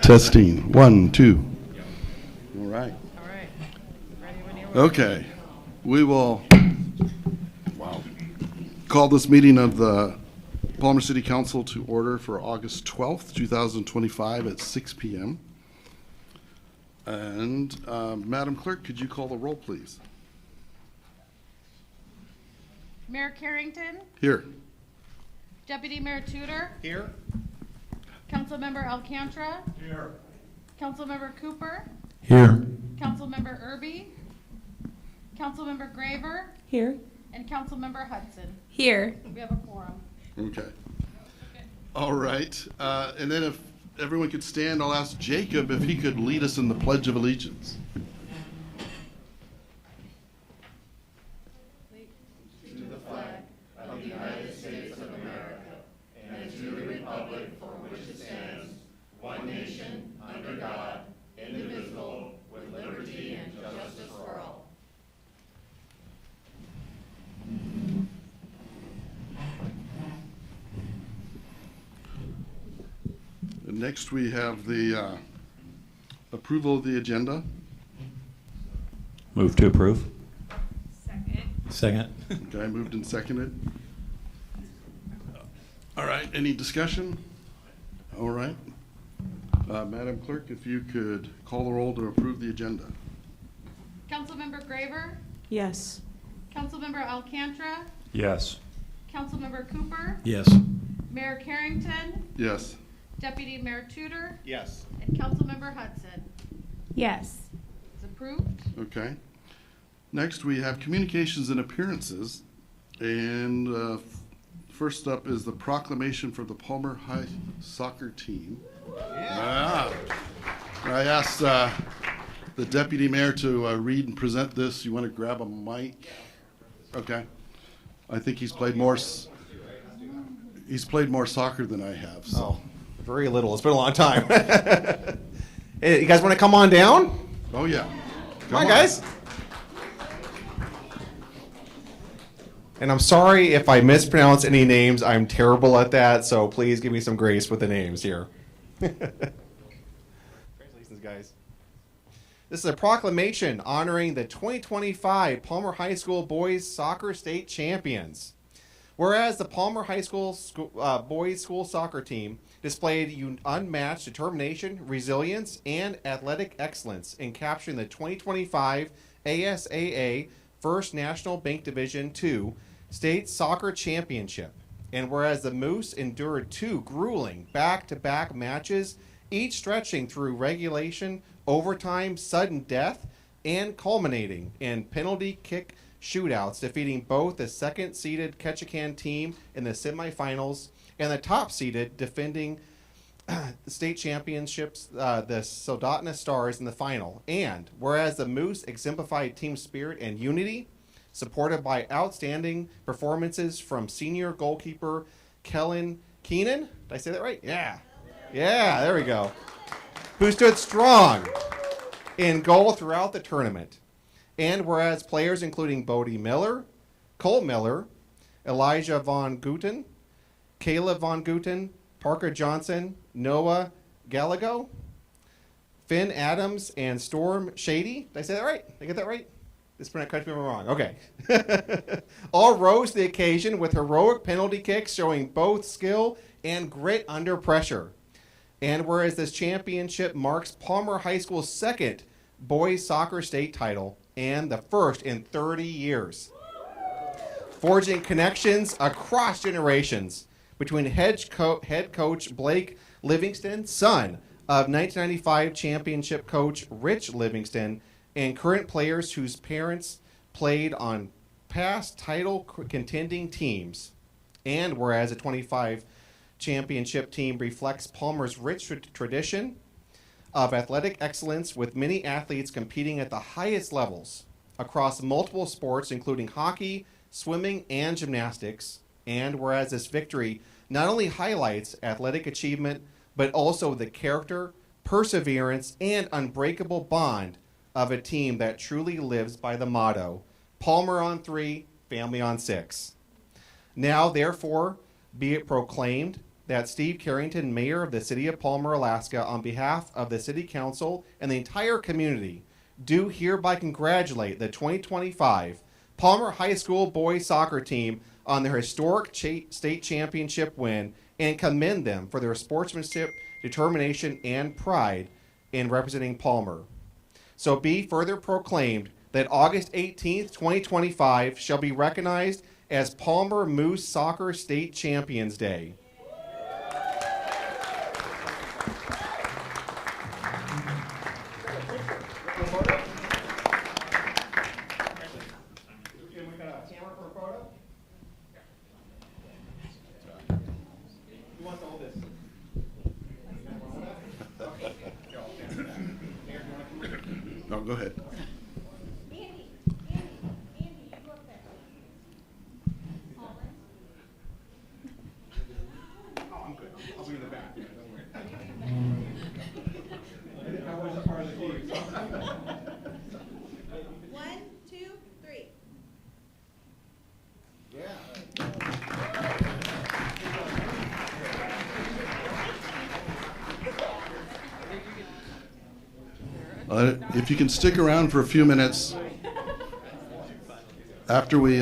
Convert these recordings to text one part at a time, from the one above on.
Testing. 1, 2. All right. All right. Ready when you're ready. Okay. We will call this meeting of the Palmer City Council to order for August 12th, 2025 at 6 p.m. And Madam Clerk, could you call the roll, please? Mayor Carrington, Here. Deputy Mayor Tudor, Here. Councilmember Alcantara. Here. Councilmember Cooper, Here. Councilmember Irby, Councilmember Graver, Here. and Councilmember Hudson. Here. We have a quorum. Okay. All right. And then if everyone could stand, I'll ask Jacob if he could lead us in the Pledge of Allegiance. And next we have the approval of the agenda. Move to approve. Second. Okay, moved and seconded. All right, any discussion? All right. Madam Clerk, if you could call the roll to approve the agenda. Councilmember Graver, Yes. Councilmember Alcantara, Yes. Councilmember Cooper, Yes. Mayor Carrington, Yes. Deputy Mayor Tudor, Yes. and Councilmember Hudson. Yes. It's approved. Okay. Next, we have communications and appearances. And first up is the proclamation for the Palmer High soccer team. Yeah. I asked the deputy mayor to read and present this. You want to grab a mic? Okay. I think he's played more soccer than I have. So. Oh, very little. It's been a long time. Hey, you guys want to come on down? Oh yeah. Come on, guys. And I'm sorry if I mispronounce any names. I'm terrible at that, so please give me some grace with the names here. Congratulations, guys. This is a proclamation honoring the 2025 Palmer High School Boys Soccer State Champions. Whereas the Palmer High School boys school soccer team displayed unmatched determination, resilience, and athletic excellence in capturing the 2025 ASAA First National Bank Division II State Soccer Championship. And whereas the Moose endured two grueling back-to-back matches, each stretching through regulation, overtime, sudden death, and culminating in penalty kick shootouts, defeating both the second-seeded Ketchikan team in the semifinals and the top-seeded defending the state championships, the Soldotna Stars, in the final. And whereas the Moose exemplified team spirit and unity, supported by outstanding performances from senior goalkeeper Kellen Keenan. Did I say that right? Yeah. Yeah, there we go. Who stood strong in goal throughout the tournament. And whereas players including Bodie Miller, Cole Miller, Elijah Von Guten, Caleb Von Guten, Parker Johnson, Noah Gallego, Finn Adams, and Storm Shady. Did I say that right? Did I get that right? This correct me if I'm wrong. Okay. All rose to the occasion with heroic penalty kicks showing both skill and grit under pressure. And whereas this championship marks Palmer High School's second boys soccer state title and the first in 30 years, forging connections across generations between head coach Blake Livingston, son of 1995 championship coach Rich Livingston, and current players whose parents played on past title contending teams. And whereas the 25 championship team reflects Palmer's rich tradition of athletic excellence, with many athletes competing at the highest levels across multiple sports, including hockey, swimming, and gymnastics. And whereas this victory not only highlights athletic achievement, but also the character, perseverance, and unbreakable bond of a team that truly lives by the motto, Palmer on 3, family on 6. Now, therefore, be it proclaimed that Steve Carrington, Mayor of the City of Palmer, Alaska, on behalf of the City Council and the entire community, do hereby congratulate the 2025 Palmer High School boys soccer team on their historic state championship win and commend them for their sportsmanship, determination, and pride in representing Palmer. So be further proclaimed that August 18th, 2025 shall be recognized as Palmer Moose Soccer State Champions Day. No, go ahead. Andy, you go up there. Oh, I'm good. I'll be in the back. One, two, three. If you can stick around for a few minutes after we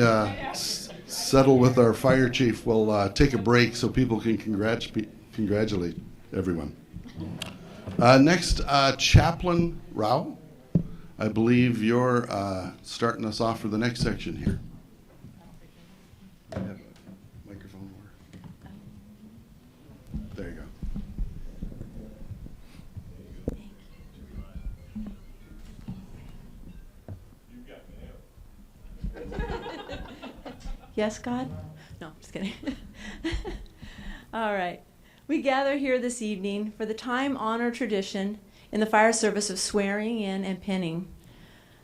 settle with our fire chief, we'll take a break so people can congratulate everyone. Next, Chaplain Rao. I believe you're starting us off for the next section here. I have a microphone over. There you go. Yes, God? No, just kidding. All right. We gather here this evening for the time-honored tradition in the fire service of swearing in and pinning.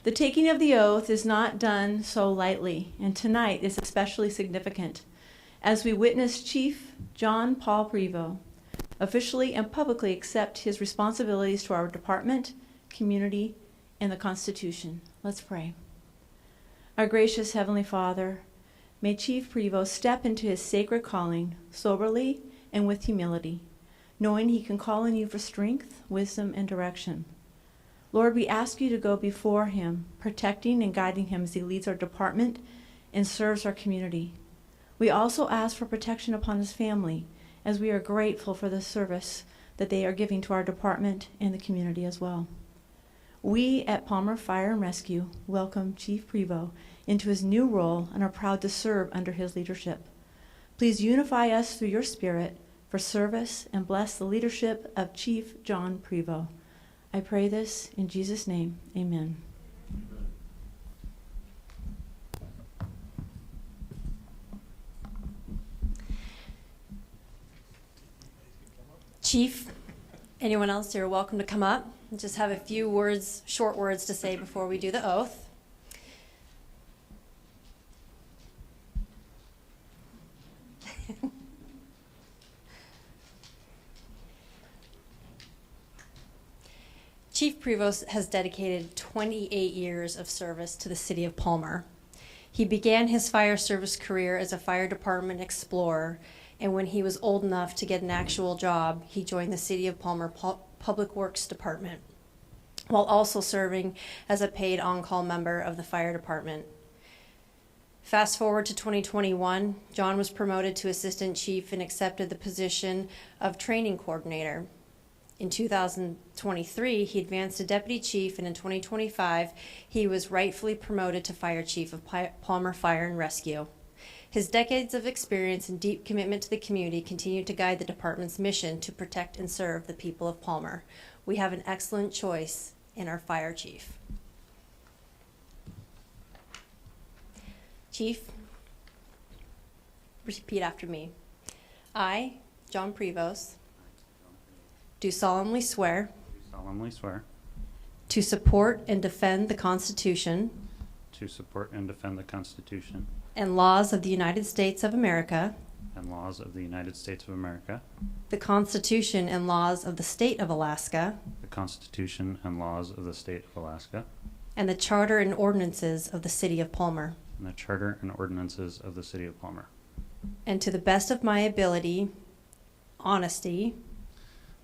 The taking of the oath is not done so lightly, and tonight is especially significant as we witness Chief John Paul Prevost officially and publicly accept his responsibilities to our department, community, and the Constitution. Let's pray. Our gracious Heavenly Father, may Chief Prevost step into his sacred calling soberly and with humility, knowing he can call on you for strength, wisdom, and direction. Lord, we ask you to go before him, protecting and guiding him as he leads our department and serves our community. We also ask for protection upon his family, as we are grateful for the service that they are giving to our department and the community as well. We at Palmer Fire and Rescue welcome Chief Prevost into his new role and are proud to serve under his leadership. Please unify us through your spirit for service and bless the leadership of Chief John Prevost. I pray this in Jesus' name, amen. Chief, anyone else, you're welcome to come up. I just have a few words, short words to say before we do the oath. Chief Prevost has dedicated 28 years of service to the city of Palmer. He began his fire service career as a fire department explorer, and when he was old enough to get an actual job, he joined the City of Palmer Public Works Department, while also serving as a paid on-call member of the fire department. Fast forward to 2021, John was promoted to assistant chief and accepted the position of training coordinator. In 2023, he advanced to deputy chief, and in 2025, he was rightfully promoted to fire chief of Palmer Fire and Rescue. His decades of experience and deep commitment to the community continue to guide the department's mission to protect and serve the people of Palmer. We have an excellent choice in our fire chief. Chief, repeat after me. I, John Prevost, do solemnly swear to support and defend the Constitution and laws of the United States of America, the Constitution and laws of the State of Alaska, and the Charter and ordinances of the City of Palmer. And to the best of my ability, honesty,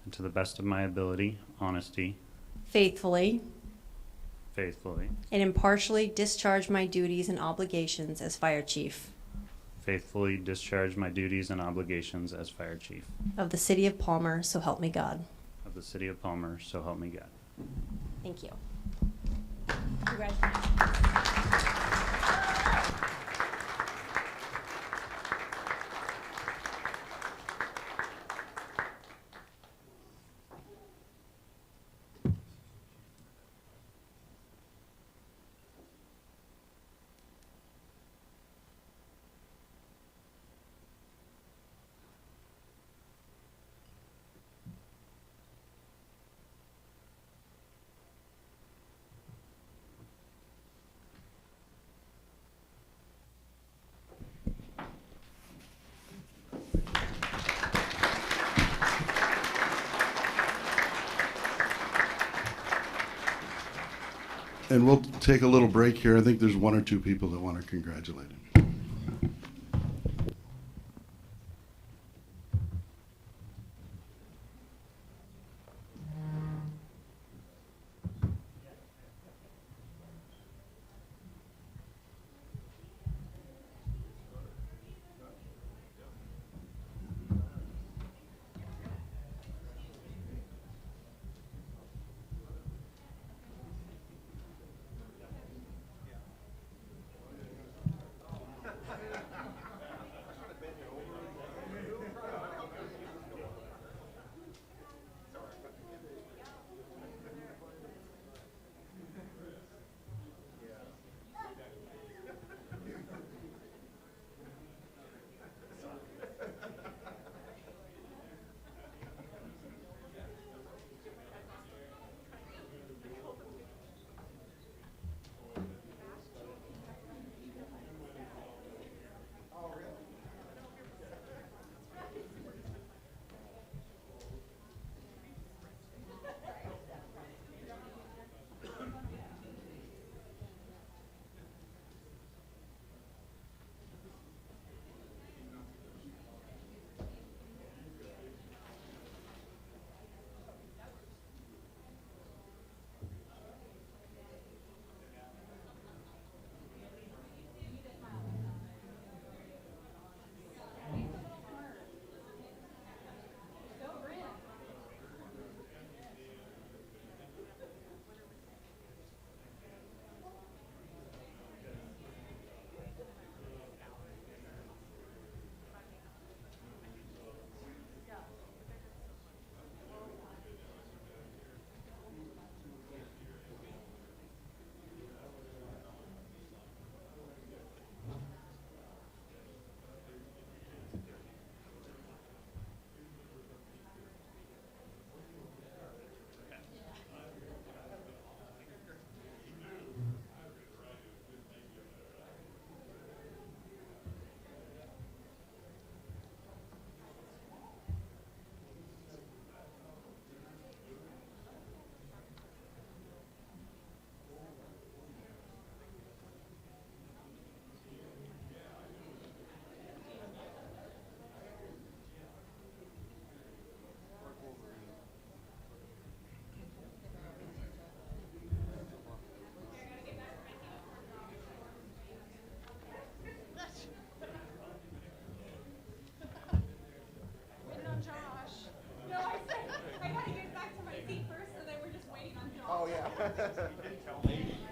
and to the best of my ability, honesty, faithfully, faithfully, and impartially discharge my duties and obligations as fire chief faithfully discharge my duties and obligations as fire chief of the city of Palmer, so help me God. of the city of Palmer, so help me God. Thank you. Congratulations. And we'll take a little break here. I think there's one or two people that want to congratulate him.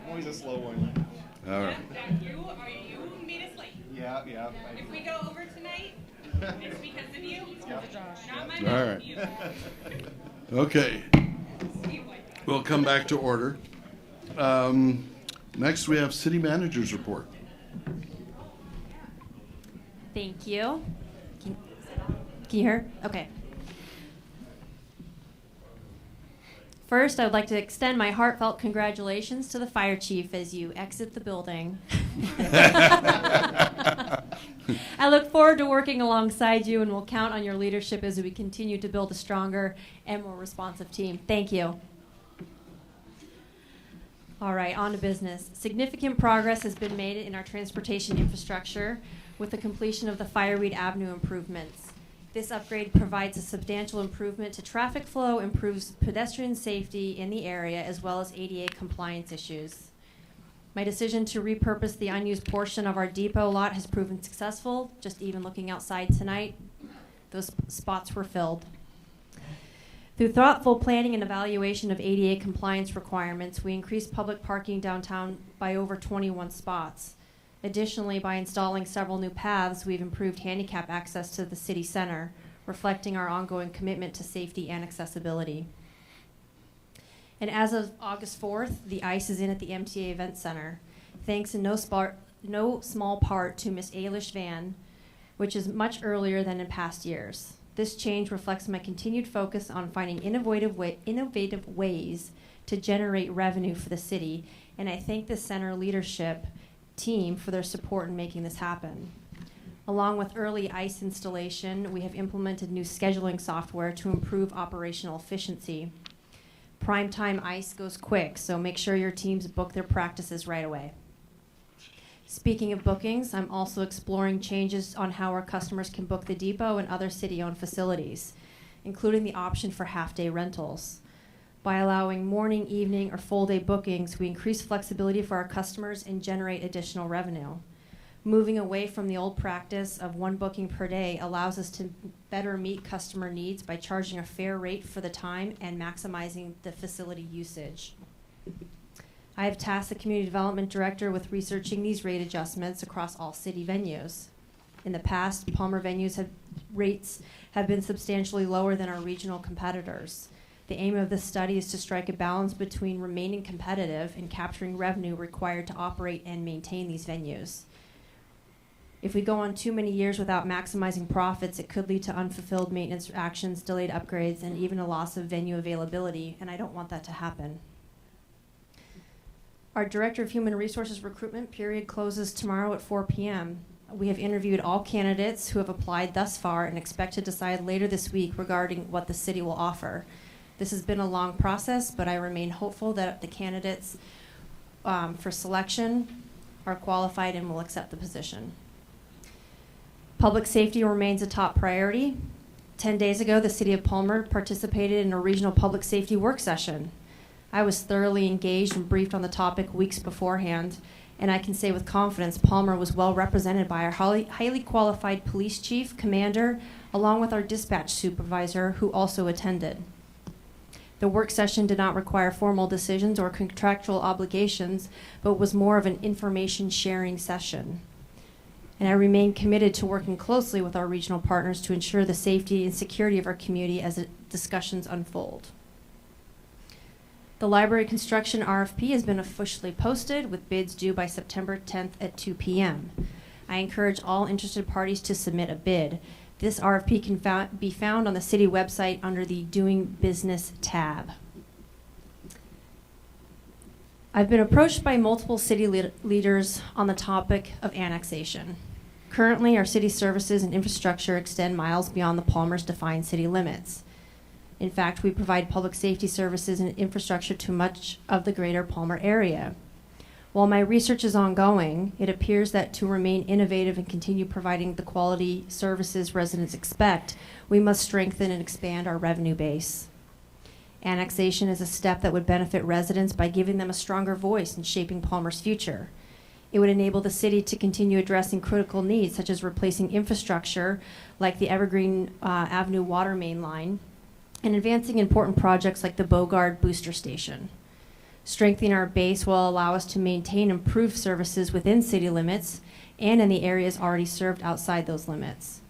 I'm always a slow one. All right. You made us late. Yeah. If we go over tonight, it's because of you. It's because of Josh. Not my All right. you. Okay. We'll come back to order. Next, we have city manager's report. Thank you. Can you hear? Okay. First, I would like to extend my heartfelt congratulations to the fire chief as you exit the building. I look forward to working alongside you and will count on your leadership as we continue to build a stronger and more responsive team. Thank you. All right, on to business. Significant progress has been made in our transportation infrastructure with the completion of the Fireweed Avenue improvements. This upgrade provides a substantial improvement to traffic flow, improves pedestrian safety in the area, as well as ADA compliance issues. My decision to repurpose the unused portion of our depot lot has proven successful. Just even looking outside tonight, those spots were filled. Through thoughtful planning and evaluation of ADA compliance requirements, we increased public parking downtown by over 21 spots. Additionally, by installing several new paths, we've improved handicap access to the city center, reflecting our ongoing commitment to safety and accessibility. And as of August 4th, the ice is in at the MTA Event Center, thanks in no small part to Miss Ailish Van, which is much earlier than in past years. This change reflects my continued focus on finding innovative ways to generate revenue for the city, and I thank the center leadership team for their support in making this happen. Along with early ice installation, we have implemented new scheduling software to improve operational efficiency. Primetime ice goes quick, so make sure your teams book their practices right away. Speaking of bookings, I'm also exploring changes on how our customers can book the depot and other city-owned facilities, including the option for half-day rentals. By allowing morning, evening, or full-day bookings, we increase flexibility for our customers and generate additional revenue. Moving away from the old practice of one booking per day allows us to better meet customer needs by charging a fair rate for the time and maximizing the facility usage. I have tasked the Community Development Director with researching these rate adjustments across all city venues. In the past, Palmer venues rates have been substantially lower than our regional competitors. The aim of this study is to strike a balance between remaining competitive and capturing revenue required to operate and maintain these venues. If we go on too many years without maximizing profits, it could lead to unfulfilled maintenance actions, delayed upgrades, and even a loss of venue availability, and I don't want that to happen. Our Director of Human Resources recruitment period closes tomorrow at 4 p.m. We have interviewed all candidates who have applied thus far and expect to decide later this week regarding what the city will offer. This has been a long process, but I remain hopeful that the candidates for selection are qualified and will accept the position. Public safety remains a top priority. 10 days ago, the City of Palmer participated in a regional public safety work session. I was thoroughly engaged and briefed on the topic weeks beforehand, and I can say with confidence Palmer was well represented by our highly qualified police chief, commander, along with our dispatch supervisor, who also attended. The work session did not require formal decisions or contractual obligations, but was more of an information sharing session. And I remain committed to working closely with our regional partners to ensure the safety and security of our community as discussions unfold. The library construction RFP has been officially posted with bids due by September 10th at 2 p.m. I encourage all interested parties to submit a bid. This RFP can be found on the city website under the Doing Business tab. I've been approached by multiple city leaders on the topic of annexation. Currently, our city services and infrastructure extend miles beyond the Palmer's defined city limits. In fact, we provide public safety services and infrastructure to much of the greater Palmer area. While my research is ongoing, it appears that to remain innovative and continue providing the quality services residents expect, we must strengthen and expand our revenue base. Annexation is a step that would benefit residents by giving them a stronger voice in shaping Palmer's future. It would enable the city to continue addressing critical needs, such as replacing infrastructure like the Evergreen Avenue water main line, and advancing important projects like the Bogard Booster Station. Strengthening our base will allow us to maintain improved services within city limits and in the areas already served outside those limits.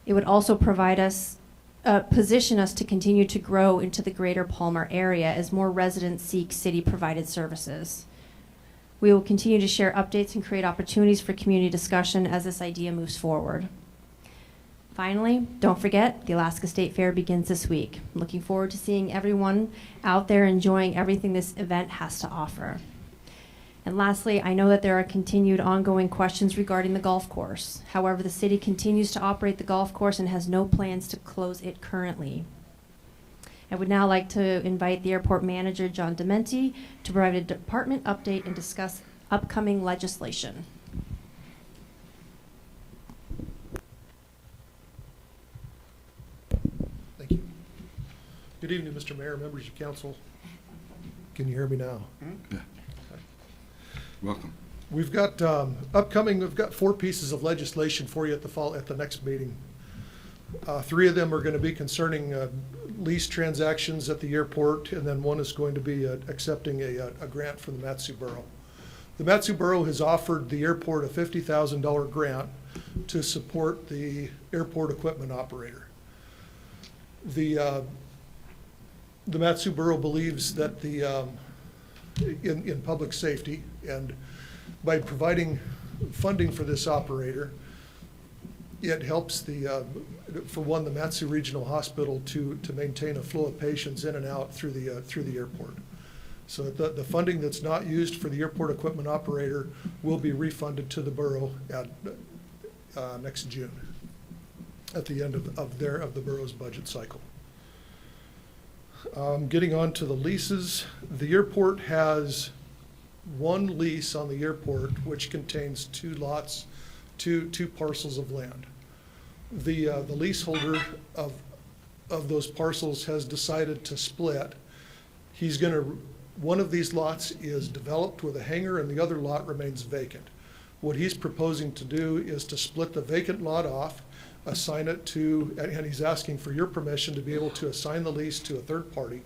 It would also position us to continue to grow into the greater Palmer area as more residents seek city-provided services. We will continue to share updates and create opportunities for community discussion as this idea moves forward. Finally, don't forget, the Alaska State Fair begins this week. I'm looking forward to seeing everyone out there enjoying everything this event has to offer. And lastly, I know that there are continued ongoing questions regarding the golf course. However, the city continues to operate the golf course and has no plans to close it currently. I would now like to invite the airport manager, John Dementi, to provide a department update and discuss upcoming legislation. Good evening, Mr. Mayor, members of council. Can you hear me now? Yeah. Welcome. We've got we've got 4 pieces of legislation for you at the next meeting. 3 of them are going to be concerning lease transactions at the airport, and then 1 is going to be accepting a grant from the Mat-Su Borough. The Mat-Su Borough has offered the airport a $50,000 grant to support the airport equipment operator. The Mat-Su Borough believes that in public safety, and by providing funding for this operator, it helps for one, the Mat-Su Regional Hospital to maintain a flow of patients in and out through the airport. So the funding that's not used for the airport equipment operator will be refunded to the borough at next June, at the end of the borough's budget cycle. Getting on to the leases, the airport has 1 lease on the airport which contains 2 lots, two parcels of land. The leaseholder of those parcels has decided to split. One of these lots is developed with a hangar and the other lot remains vacant. What he's proposing to do is to split the vacant lot off, assign it to, and he's asking for your permission to be able to assign the lease to a third party,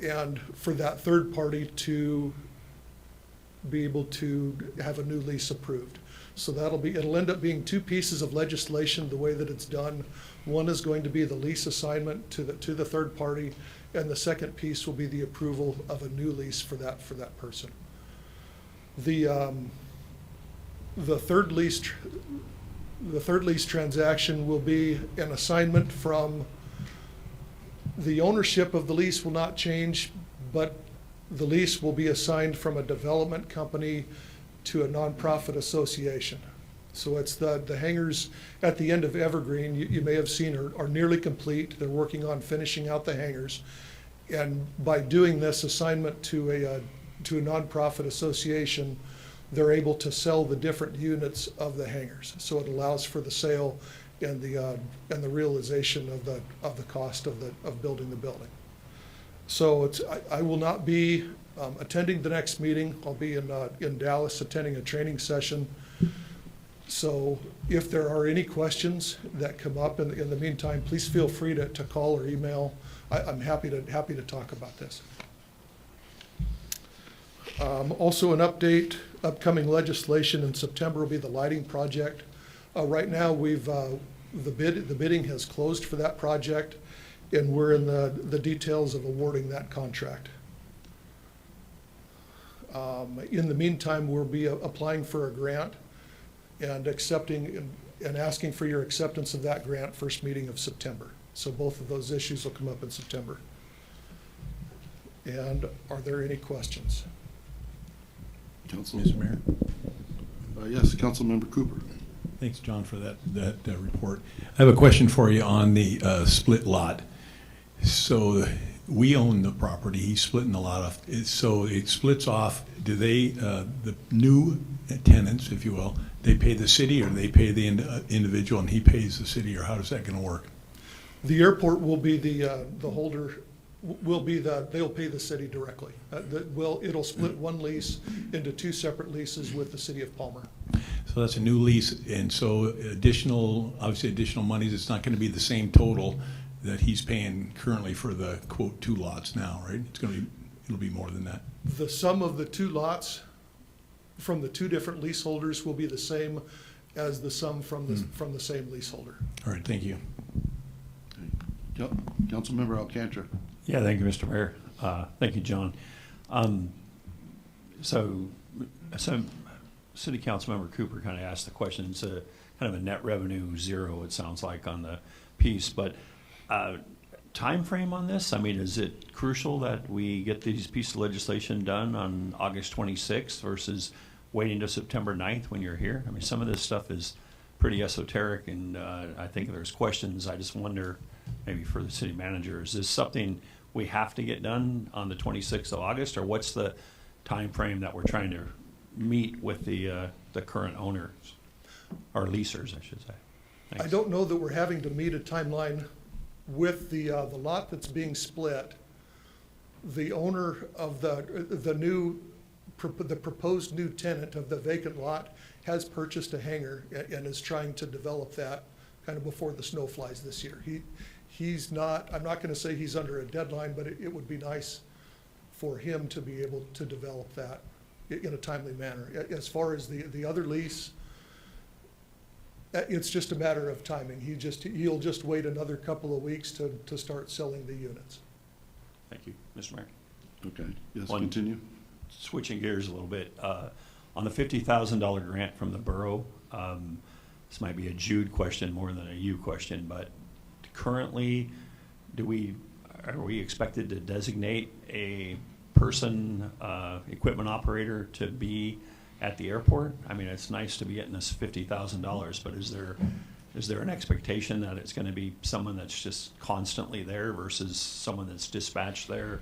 and for that third party to be able to have a new lease approved. So it'll end up being 2 pieces of legislation the way that it's done. 1 is going to be the lease assignment to the third party, and the second piece will be the approval of a new lease for that person. The third lease transaction will be an assignment from the ownership of the lease will not change, but the lease will be assigned from a development company to a nonprofit association. So it's the hangars at the end of Evergreen, you may have seen, are nearly complete. They're working on finishing out the hangars. And by doing this assignment to a nonprofit association, they're able to sell the different units of the hangars. So it allows for the sale and the realization of the cost of building the building. So I will not be attending the next meeting. I'll be in Dallas attending a training session. So if there are any questions that come up in the meantime, please feel free to call or email. I'm happy to talk about this. Also an update, upcoming legislation in September will be the lighting project. Right now the bidding has closed for that project, and we're in the details of awarding that contract. In the meantime, we'll be applying for a grant and accepting and asking for your acceptance of that grant first meeting of September. So both of those issues will come up in September. And are there any questions? Council? Mr. Mayor? Yes, Councilmember Cooper. Thanks, John, for that report. I have a question for you on the split lot. So we own the property, he's splitting the lot off. So it splits off, do they, the new tenants, if you will, they pay the city, or they pay the individual and he pays the city, or how is that going to work? The airport will be the holder, they'll pay the city directly. It'll split one lease into 2 separate leases with the city of Palmer. So that's a new lease, and so obviously additional monies, it's not going to be the same total that he's paying currently for the, quote, 2 lots now, right? It'll be more than that. The sum of the 2 lots from the 2 different leaseholders will be the same as the sum from the same leaseholder. All right, thank you. Councilmember Alcantara. Yeah, thank you, Mr. Mayor. Thank you, John. So City Councilmember Cooper kind of asked the question. It's a kind of a net revenue 0, it sounds like, on the piece, but time frame on this? I mean, is it crucial that we get these pieces of legislation done on August 26th versus waiting to September 9th when you're here? I mean, some of this stuff is pretty esoteric, and I think there's questions. I just wonder, maybe for the city manager, is this something we have to get done on the 26th of August, or what's the time frame that we're trying to meet with the current owners, or leasers, I should say? Thanks. I don't know that we're having to meet a timeline with the lot that's being split, the owner of the proposed new tenant of the vacant lot has purchased a hangar and is trying to develop that kind of before the snow flies this year. He's not, I'm not gonna say he's under a deadline, but it would be nice for him to be able to develop that in a timely manner. As far as the other lease, it's just a matter of timing. He'll just wait another couple of weeks to start selling the units. Thank you, Mr. Mayor. Okay, yes, One- continue. Switching gears a little bit, on the $50,000 grant from the borough, this might be a Jude question more than a you question, but currently, are we expected to designate a person, equipment operator to be at the airport? I mean, it's nice to be getting this $50,000, but is there an expectation that it's going to be someone that's just constantly there versus someone that's dispatched there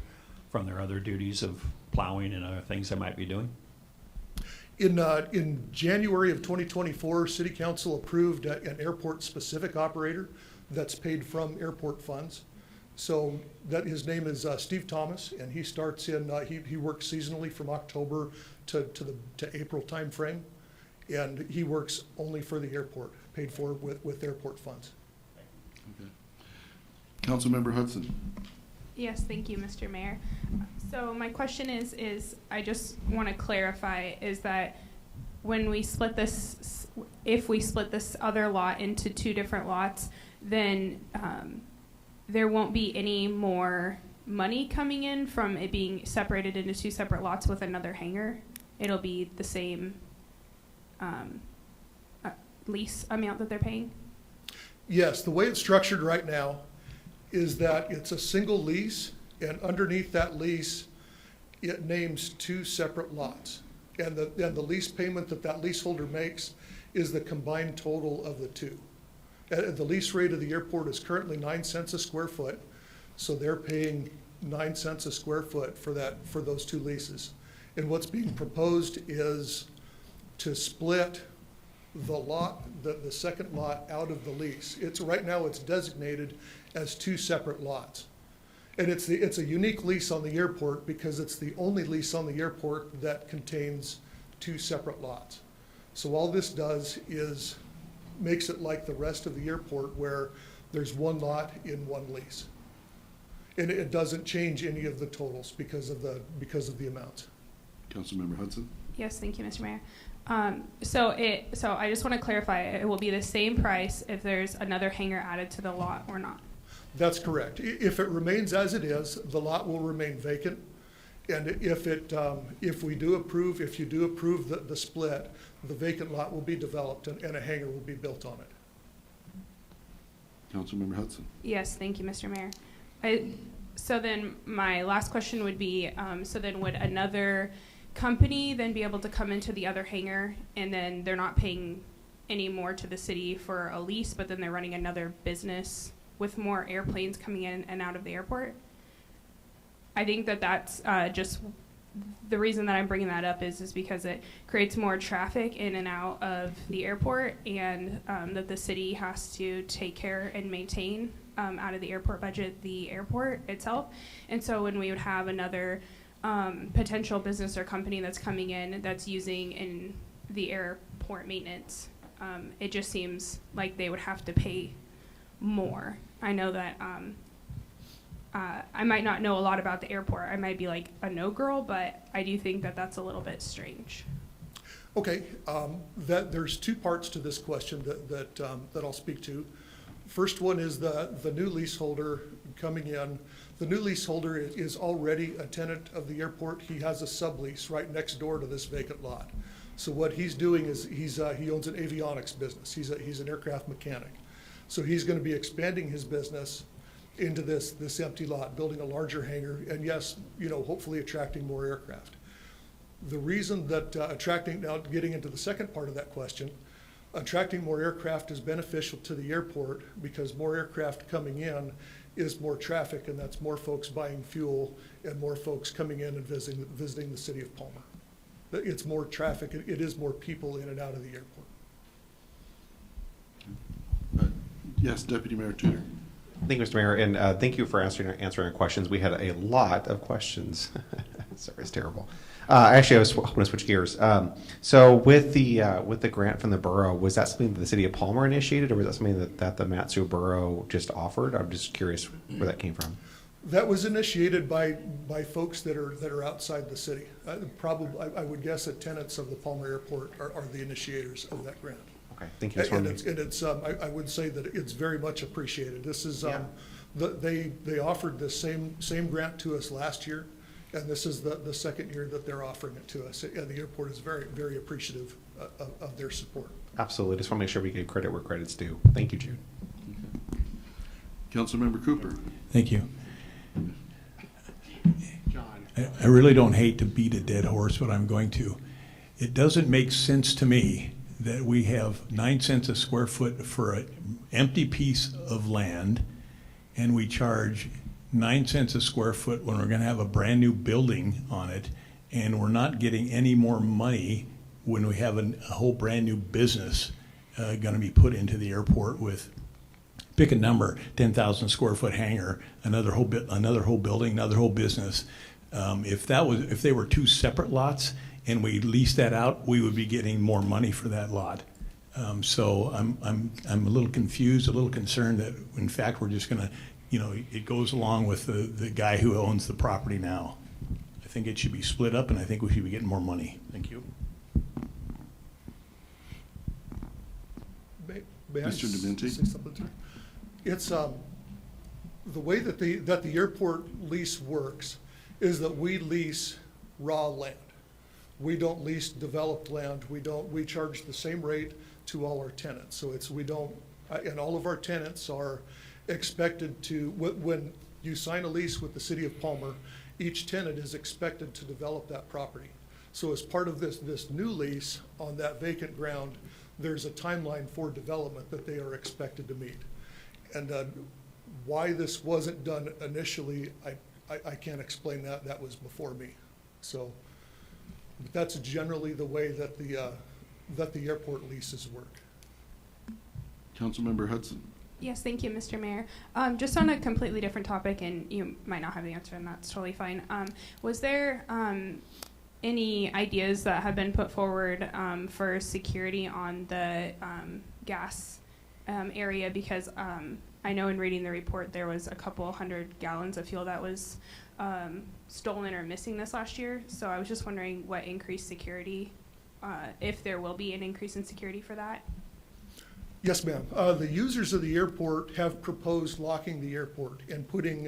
from their other duties of plowing and other things they might be doing? In January of 2024, City Council approved an airport-specific operator that's paid from airport funds. So that his name is Steve Thomas, and he starts in, he works seasonally from October to April timeframe, and he works only for the airport, paid for with airport funds. Okay. Councilmember Hudson. Yes, thank you, Mr. Mayor. So my question is I just want to clarify, is that when we split this, if we split this other lot into two different lots, then there won't be any more money coming in from it being separated into two separate lots with another hangar? It'll be the same lease amount that they're paying? Yes, the way it's structured right now is that it's a single lease, and underneath that lease, it names two separate lots. And the lease payment that leaseholder makes is the combined total of the two. The lease rate of the airport is currently 9 cents a square foot, so they're paying 9 cents a square foot for those two leases. And what's being proposed is to split the lot, the second lot out of the lease. Right now it's designated as two separate lots. And it's a unique lease on the airport because it's the only lease on the airport that contains two separate lots. So all this does is makes it like the rest of the airport where there's one lot in one lease. And it doesn't change any of the totals because of the amounts. Councilmember Hudson. Yes, thank you, Mr. Mayor. So I just want to clarify, it will be the same price if there's another hangar added to the lot or not? That's correct. If it remains as it is, the lot will remain vacant. And if you do approve the split, the vacant lot will be developed and a hangar will be built on it. Councilmember Hudson. Yes, thank you, Mr. Mayor. So then my last question would be, so then would another company then be able to come into the other hangar and then they're not paying any more to the city for a lease, but then they're running another business with more airplanes coming in and out of the airport? I think that's just the reason that I'm bringing that up is because it creates more traffic in and out of the airport, and that the city has to take care and maintain out of the airport budget the airport itself. And so when we would have another potential business or company that's coming in that's using in the airport maintenance, it just seems like they would have to pay more. I know that I might not know a lot about the airport. I might be like a no girl, but I do think that that's a little bit strange. Okay, there's two parts to this question that I'll speak to. First one is the new leaseholder coming in. The new leaseholder is already a tenant of the airport. He has a sublease right next door to this vacant lot. So what he's doing is he owns an avionics business. He's an aircraft mechanic. So he's going to be expanding his business into this empty lot, building a larger hangar, and yes, hopefully attracting more aircraft. The reason that now getting into the second part of that question, attracting more aircraft is beneficial to the airport because more aircraft coming in is more traffic, and that's more folks buying fuel and more folks coming in and visiting the city of Palmer. It's more traffic. It is more people in and out of the airport. Yes, Deputy Mayor Tudor. Thank you, Mr. Mayor, and thank you for answering our questions. We had a lot of questions. Sorry, it's terrible. Actually, I was hoping to switch gears. So with the grant from the borough, was that something that the city of Palmer initiated, or was that something that the Mat-Su borough just offered? I'm just curious where that came from. That was initiated by folks that are outside the city. Probably, I would guess that tenants of the Palmer Airport are the initiators of that grant. Okay, thank you. I would say that it's very much appreciated. This is, they offered the same grant to us last year, and this is the second year that they're offering it to us. And the airport is very, very appreciative of their support. Absolutely. Just want to make sure we give credit where credit's due. Thank you, Jude. Councilmember Cooper. Thank you. I really don't hate to beat a dead horse, but I'm going to. It doesn't make sense to me that we have 9 cents a square foot for an empty piece of land, and we charge 9 cents a square foot when we're going to have a brand new building on it, and we're not getting any more money when we have a whole brand new business going to be put into the airport with, pick a number, 10,000 square foot hangar, another whole building, another whole business. If they were 2 separate lots and we leased that out, we would be getting more money for that lot. So I'm a little confused, a little concerned that in fact we're just going to, it goes along with the guy who owns the property now. I think it should be split up, and I think we should be getting more money. Thank you. May I Mr. Dementi? say something, sir? It's the way that the airport lease works is that we lease raw land. We don't lease developed land. We charge the same rate to all our tenants. So and all of our tenants are expected to, when you sign a lease with the city of Palmer, each tenant is expected to develop that property. So as part of this new lease on that vacant ground, there's a timeline for development that they are expected to meet. And why this wasn't done initially, I can't explain that. That was before me. So, but that's generally the way that the airport leases work. Councilmember Hudson. Yes, thank you, Mr. Mayor. Just on a completely different topic, and you might not have the answer, and that's totally fine. Was there any ideas that have been put forward for security on the gas area? Because I know in reading the report there was a couple 100 gallons of fuel that was stolen or missing this last year. So I was just wondering what increased security, if there will be an increase in security for that. Yes, ma'am. The users of the airport have proposed locking the airport and putting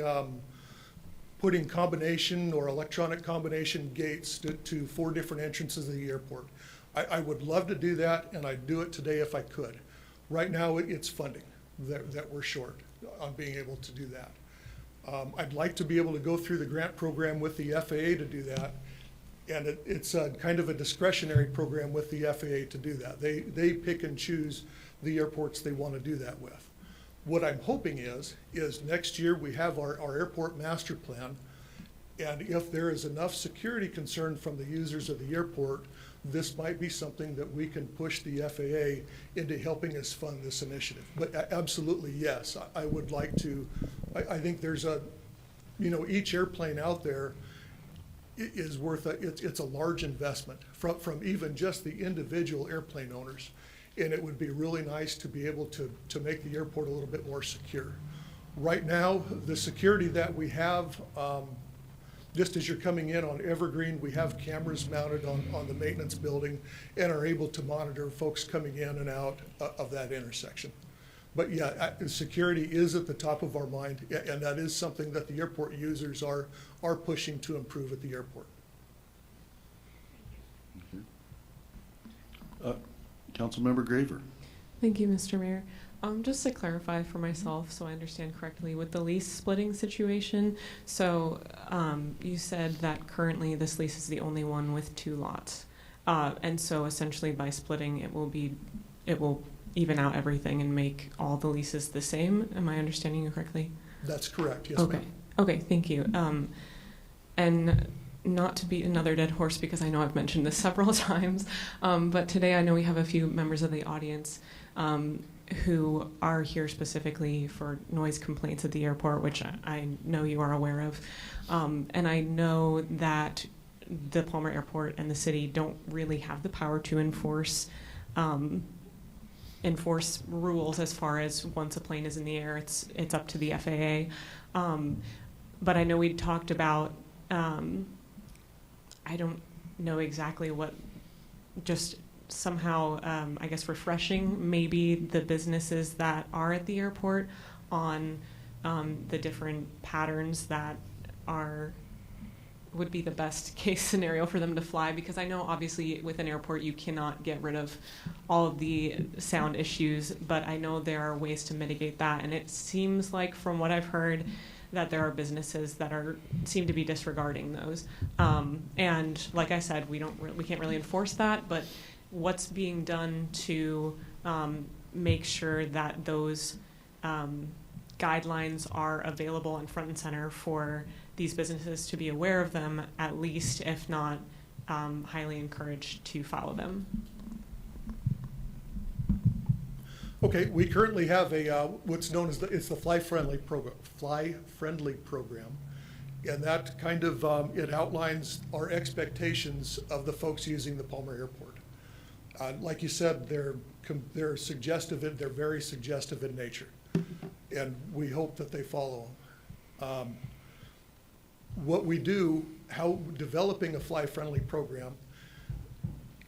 combination or electronic combination gates to 4 different entrances of the airport. I would love to do that, and I'd do it today if I could. Right now, it's funding that we're short on being able to do that. I'd like to be able to go through the grant program with the FAA to do that, and it's a kind of a discretionary program with the FAA to do that. They pick and choose the airports they want to do that with. What I'm hoping is next year we have our airport master plan, and if there is enough security concern from the users of the airport, this might be something that we can push the FAA into helping us fund this initiative. But absolutely, yes, I would like to. I think there's each airplane out there is worth it's a large investment from even just the individual airplane owners. And it would be really nice to be able to make the airport a little bit more secure. Right now, the security that we have, just as you're coming in on Evergreen, we have cameras mounted on the maintenance building and are able to monitor folks coming in and out of that intersection. But yeah, security is at the top of our mind, and that is something that the airport users are pushing to improve at the airport. Councilmember Graver. Thank you, Mr. Mayor. Just to clarify for myself, so I understand correctly, with the lease splitting situation, so you said that currently this lease is the only one with 2 lots. And so essentially by splitting, it will even out everything and make all the leases the same. Am I understanding you correctly? That's correct, yes, okay. ma'am. Okay, thank you. And not to beat another dead horse, because I know I've mentioned this several times, but today I know we have a few members of the audience who are here specifically for noise complaints at the airport, which I know you are aware of. And I know that the Palmer Airport and the city don't really have the power to enforce rules as far as once a plane is in the air, it's up to the FAA. But I know we talked about, I don't know exactly what, just somehow, I guess, refreshing maybe the businesses that are at the airport on the different patterns that would be the best case scenario for them to fly, because I know obviously with an airport you cannot get rid of all of the sound issues, but I know there are ways to mitigate that, and it seems like from what I've heard that there are businesses that seem to be disregarding those. And like I said, we can't really enforce that, but what's being done to make sure that those guidelines are available and front and center for these businesses to be aware of them, at least, if not highly encouraged to follow them. Okay, we currently have a what's known as the Fly Friendly program. Fly Friendly program, and that kind of it outlines our expectations of the folks using the Palmer Airport. Like you said, they're suggestive. They're very suggestive in nature, and we hope that they follow. What we do, how developing a Fly Friendly program,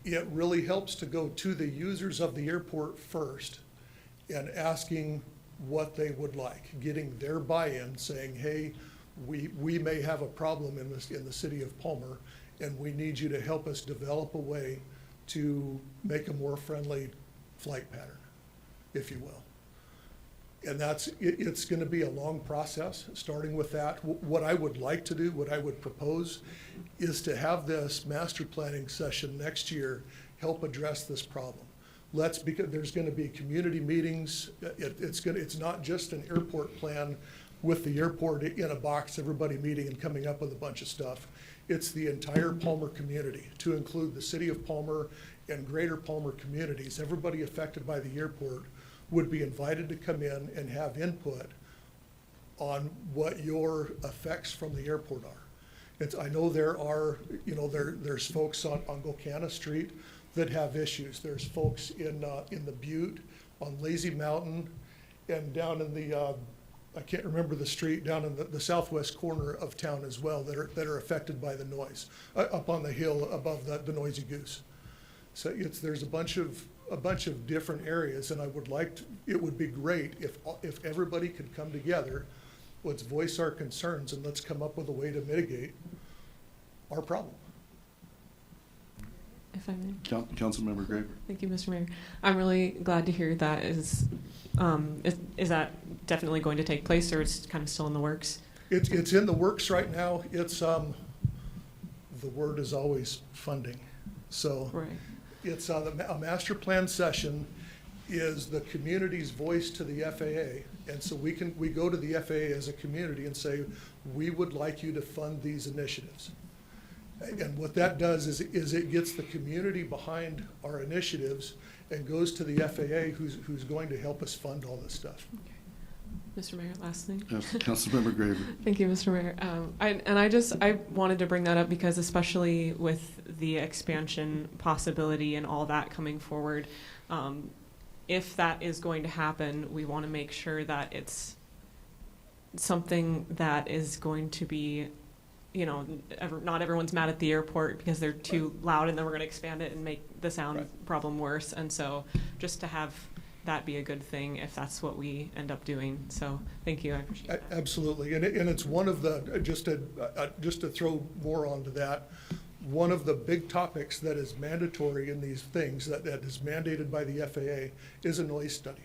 it really helps to go to the users of the airport first and asking what they would like, getting their buy-in, saying, hey, we may have a problem in the city of Palmer, and we need you to help us develop a way to make a more friendly flight pattern, if you will. And it's going to be a long process, starting with that. What I would like to do, what I would propose, is to have this master planning session next year help address this problem. Because there's going to be community meetings. It's not just an airport plan with the airport in a box, everybody meeting and coming up with a bunch of stuff. It's the entire Palmer community, to include the city of Palmer and greater Palmer communities. Everybody affected by the airport would be invited to come in and have input on what your effects from the airport are. I know there are, there's folks on Gocana Street that have issues. There's folks in the Butte, on Lazy Mountain, and down in the, I can't remember the street, down in the southwest corner of town as well, that are affected by the noise, up on the hill above the Noisy Goose. So there's a bunch of different areas, and it would be great if everybody could come together, let's voice our concerns, and let's come up with a way to mitigate our problem. If I may. Councilmember Graber. Thank you, Mr. Mayor. I'm really glad to hear that. Is that definitely going to take place, or it's kind of still in the works? It's in the works right now. It's the word is always funding. So right. It's a master plan session is the community's voice to the FAA, and so we go to the FAA as a community and say, we would like you to fund these initiatives. And what that does is it gets the community behind our initiatives and goes to the FAA, who's going to help us fund all this stuff. Okay. Mr. Mayor, last thing. Yes, Councilmember Graber. Thank you, Mr. Mayor. I wanted to bring that up because, especially with the expansion possibility and all that coming forward, if that is going to happen, we want to make sure that it's something that is going to be, not everyone's mad at the airport because they're too loud, and then we're going to expand it and make the sound problem worse. And so just to have that be a good thing if that's what we end up doing. So thank you, I appreciate that. Absolutely, and it's one of the, just to throw more onto that, one of the big topics that is mandatory in these things that is mandated by the FAA is a noise study.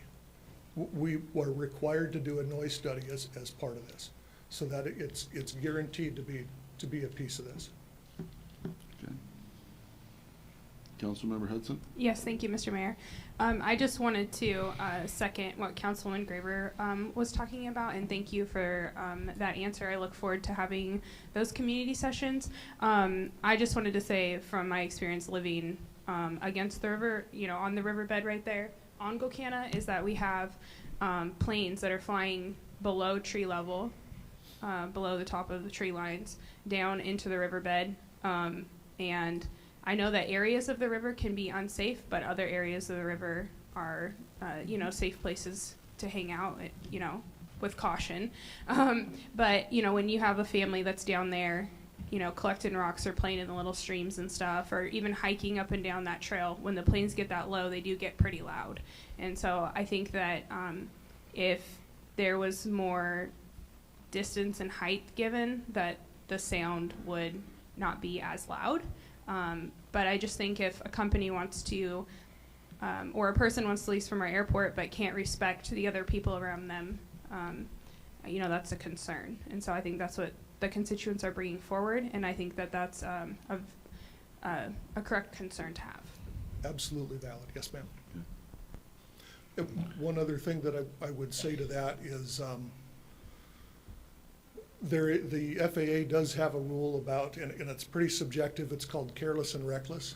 We are required to do a noise study as part of this, so that it's guaranteed to be a piece of this. Okay. Councilmember Hudson? Yes, thank you, Mr. Mayor. I just wanted to second what Councilman Graber was talking about, and thank you for that answer. I look forward to having those community sessions. I just wanted to say, from my experience living against the river, on the riverbed right there, on Gocana is that we have planes that are flying below tree level, below the top of the tree lines, down into the riverbed. And I know that areas of the river can be unsafe, but other areas of the river are, safe places to hang out, with caution. But, when you have a family that's down there, collecting rocks or playing in the little streams and stuff, or even hiking up and down that trail, when the planes get that low, they do get pretty loud. And so I think that if there was more distance and height given, that the sound would not be as loud. But I just think if a company wants to, or a person wants to lease from our airport but can't respect the other people around them, that's a concern. And so I think that's what the constituents are bringing forward, and I think that that's a correct concern to have. Absolutely valid. Yes, ma'am. One other thing that I would say to that is the FAA does have a rule about, and it's pretty subjective, it's called careless and reckless.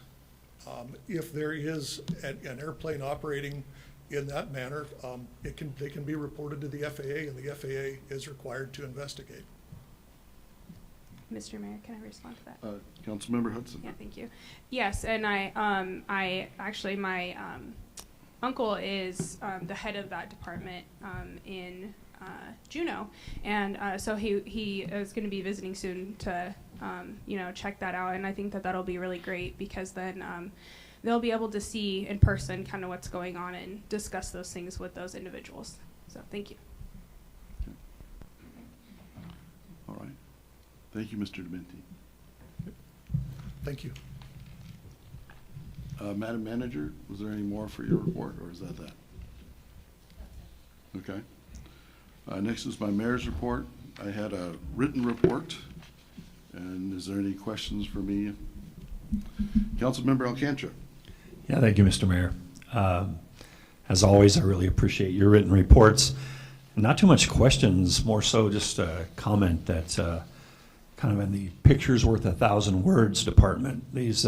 If there is an airplane operating in that manner, they can be reported to the FAA, and the FAA is required to investigate. Mr. Mayor, can I respond to that? Councilmember Hudson. Yeah, thank you. Yes, and my uncle is the head of that department in Juneau, and so he is going to be visiting soon to check that out, and I think that that'll be really great, because then they'll be able to see in person kind of what's going on and discuss those things with those individuals. So thank you. Okay. All right. Thank you, Mr. Dementi. Thank you. Madam Manager, was there any more for your report, or is that? Okay. Next is my mayor's report. I had a written report, and is there any questions for me? Councilmember Alcantara. Yeah, thank you, Mr. Mayor. As always, I really appreciate your written reports. Not too much questions, more so just a comment that kind of in the pictures worth 1,000 words department. These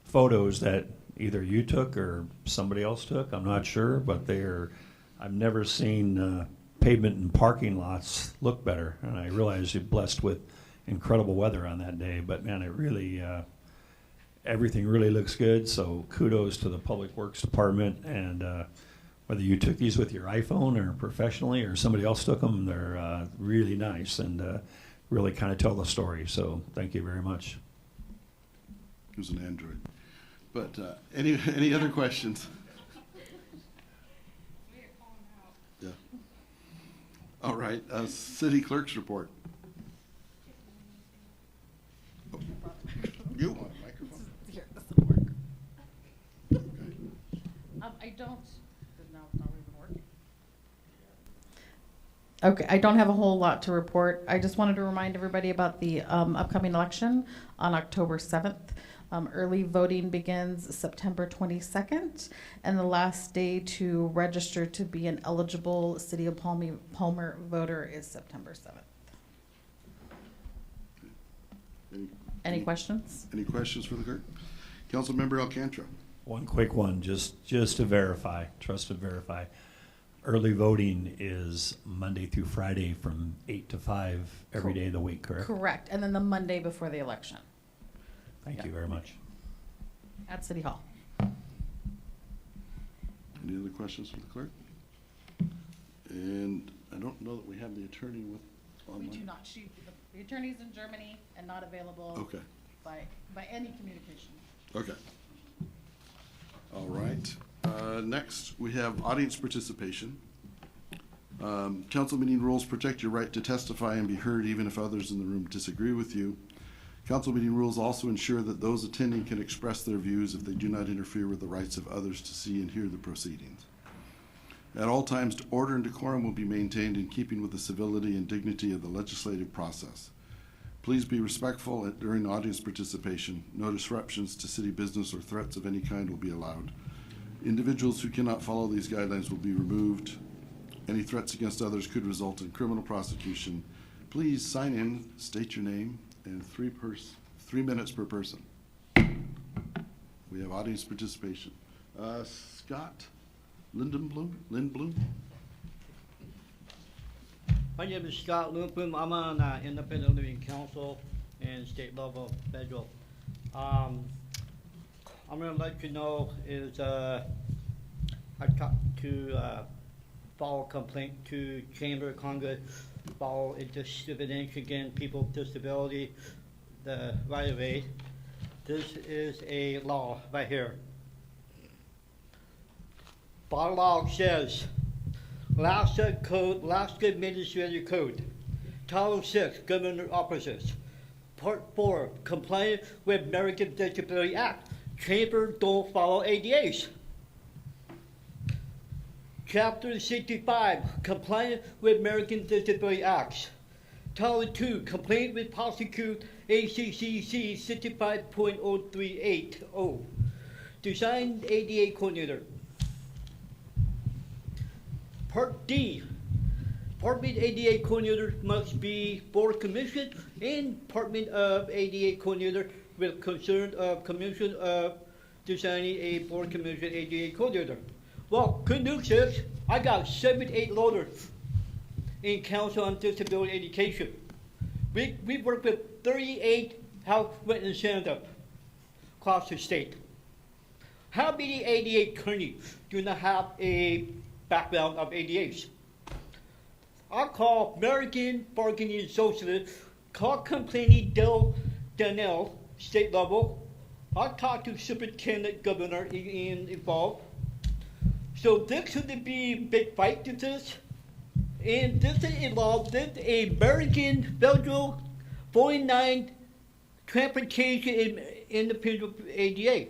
photos that either you took or somebody else took, I'm not sure, but I've never seen pavement and parking lots look better. And I realize you're blessed with incredible weather on that day, but man, it really, everything really looks good. So kudos to the Public Works Department, and whether you took these with your iPhone or professionally or somebody else took them, they're really nice and really kind of tell the story. So thank you very much. It was an Android. But any other questions? Yeah. All right. City Clerk's report. Oh. You want a microphone? Here, this will work. I don't. No, it's not even working. Okay, I don't have a whole lot to report. I just wanted to remind everybody about the upcoming election on October 7th. Early voting begins September 22nd, and the last day to register to be an eligible City of Palmer voter is September 7th. Any questions? Any questions for the clerk? Councilmember Alcantara. One quick one, just to verify, trust to verify. Early voting is Monday through Friday from 8 to 5 every day of the week, correct? Correct, and then the Monday before the election Thank you very much. at City Hall. Any other questions for the clerk? And I don't know that we have the attorney with online. We do not. The attorney's in Germany and not available Okay. by any communication. Okay. All right. Next, we have audience participation. Council meeting rules protect your right to testify and be heard even if others in the room disagree with you. Council meeting rules also ensure that those attending can express their views if they do not interfere with the rights of others to see and hear the proceedings. At all times, order and decorum will be maintained in keeping with the civility and dignity of the legislative process. Please be respectful during audience participation. No disruptions to city business or threats of any kind will be allowed. Individuals who cannot follow these guidelines will be removed. Any threats against others could result in criminal prosecution. Please sign in, state your name, and 3 minutes per person. We have audience participation. Scott Lindblom? My name is Scott Lindblom. I'm on independent living council and state level, federal. I'm gonna let you know is I talked to file a complaint to Chamber of Congress, file a discrimination against people with disability, the right of way. This is a law right here. Bylaw says, Alaska Code, Alaska Administrative Code, Title 6, Government Offices, Part 4, Compliance with American Disability Act. Chamber don't follow ADAs. Chapter 65, Compliance with American Disability Acts. Title 2, Complaint with Prosecute ACCC 65.0380. Design ADA Coordinator. Part D, Department ADA Coordinator must be Board Commission and Department of ADA Coordinator with concern of Commission of designing a Board Commission ADA Coordinator. Well, good news is I got 78 loaders in Council on Disability Education. We work with 38 health witness stand-up across the state. How many ADA attorneys do not have a background of ADAs? I call American Bargaining Associates, call complaining Danielle, state level. I talked to Superintendent Governor involved. So this could be a big fight to this. And this involves this American Federal 49 Transportation Independent ADA.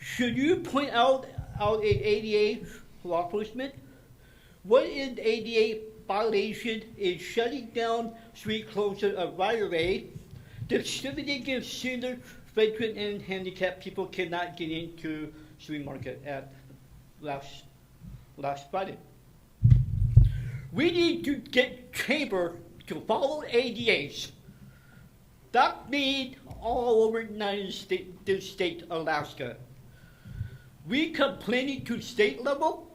Should you point out an ADA law enforcement? What is ADA violation is shutting down street closure of right of way, discriminating against senior, veteran, and handicapped people cannot get into street market at last Friday. We need to get Chamber to follow ADAs. That means all over the United States, this state, Alaska. We complaining to state level,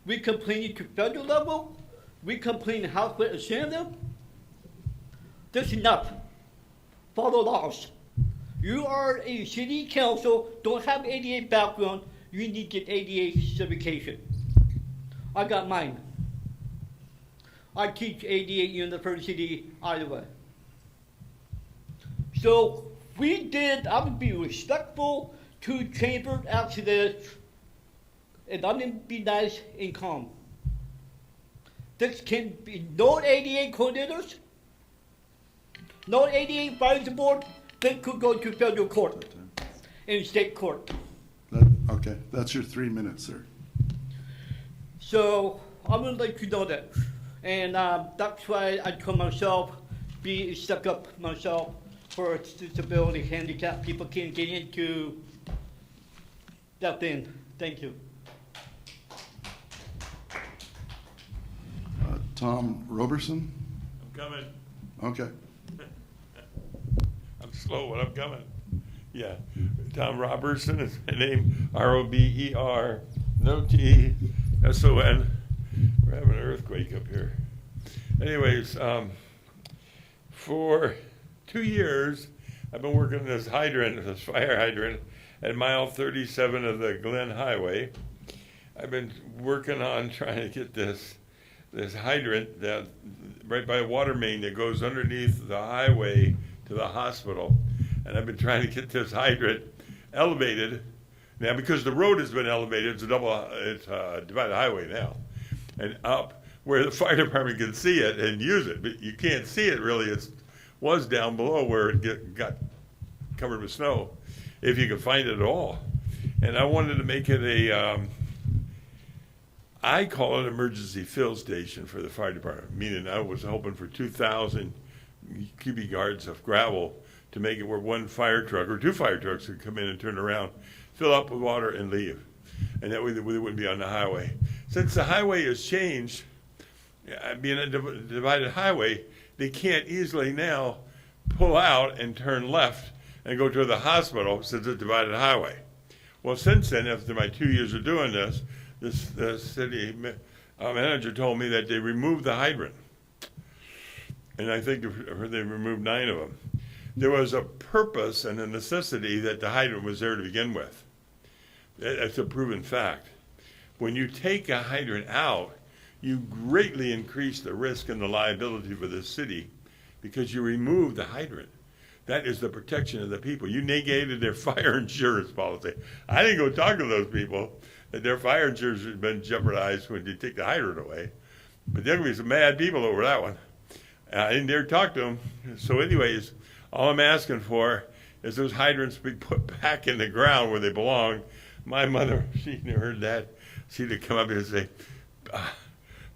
we complaining to federal level, we complaining House with Assembly. This is enough. Follow laws. You are a city council, don't have ADA background, you need to get ADA certification. I got mine. I teach ADA University, Iowa. So I would be respectful to Chamber after this, and I'm going to be nice and calm. This can be no ADA coordinators, no ADA advisory board, this could go to federal court and state court. Okay, that's your 3 minutes, sir. So I'm going to let you know that. And that's why I told myself, be stuck up myself for disability, handicapped people can't get into that thing. Thank you. Tom Roberson? I'm coming. Okay. I'm slow, but I'm coming. Yeah. Tom Robertson is my name. R-O-B-E-R, no T, S-O-N. We're having an earthquake up here. Anyways, for 2 years, I've been working this hydrant, this fire hydrant, at mile 37 of the Glen Highway. I've been working on trying to get this hydrant that right by a water main that goes underneath the highway to the hospital. And I've been trying to get this hydrant elevated. Now, because the road has been elevated, it's a divided highway now, and up where the fire department can see it and use it. But you can't see it really. It was down below where it got covered with snow, if you can find it at all. And I wanted to make it I call it emergency fill station for the fire department, meaning I was hoping for 2,000 cubic yards of gravel to make it where one fire truck or two fire trucks could come in and turn around, fill up with water, and leave. And that way they wouldn't be on the highway. Since the highway has changed, being a divided highway, they can't easily now pull out and turn left and go to the hospital since it's a divided highway. Well, since then, after my 2 years of doing this, the city manager told me that they removed the hydrant. And I think they removed 9 of them. There was a purpose and a necessity that the hydrant was there to begin with. That's a proven fact. When you take a hydrant out, you greatly increase the risk and the liability for the city because you remove the hydrant. That is the protection of the people. You negated their fire insurance policy. I didn't go talk to those people that their fire insurance has been jeopardized when you take the hydrant away. But there will be some mad people over that one. I didn't dare talk to them. So anyways, all I'm asking for is those hydrants be put back in the ground where they belong. My mother, she heard that. She'd have come up here and say,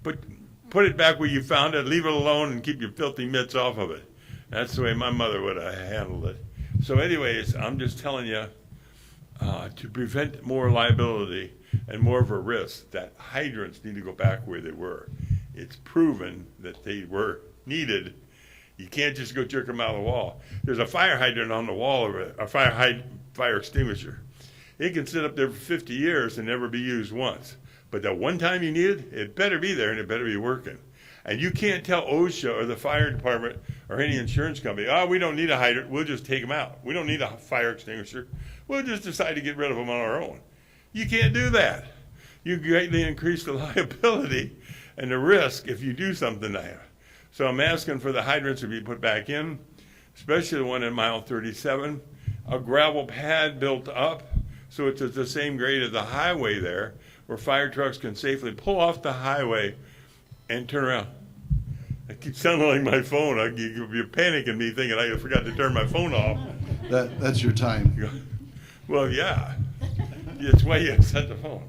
put it back where you found it, leave it alone, and keep your filthy mitts off of it. That's the way my mother would have handled it. So anyways, I'm just telling you, to prevent more liability and more of a risk, that hydrants need to go back where they were. It's proven that they were needed. You can't just go jerk them out of the wall. There's a fire hydrant on the wall of a fire extinguisher. It can sit up there for 50 years and never be used once. But that one time you need it, it better be there and it better be working. And you can't tell OSHA or the fire department or any insurance company, oh, we don't need a hydrant, we'll just take them out. We don't need a fire extinguisher. We'll just decide to get rid of them on our own. You can't do that. You greatly increase the liability and the risk if you do something there. So I'm asking for the hydrants to be put back in, especially the one in mile 37. A gravel pad built up so it's at the same grade as the highway there, where fire trucks can safely pull off the highway and turn around. I keep sounding like my phone. You're panicking me thinking I forgot to turn my phone off. That's your time. Well, yeah. That's why you set the phone.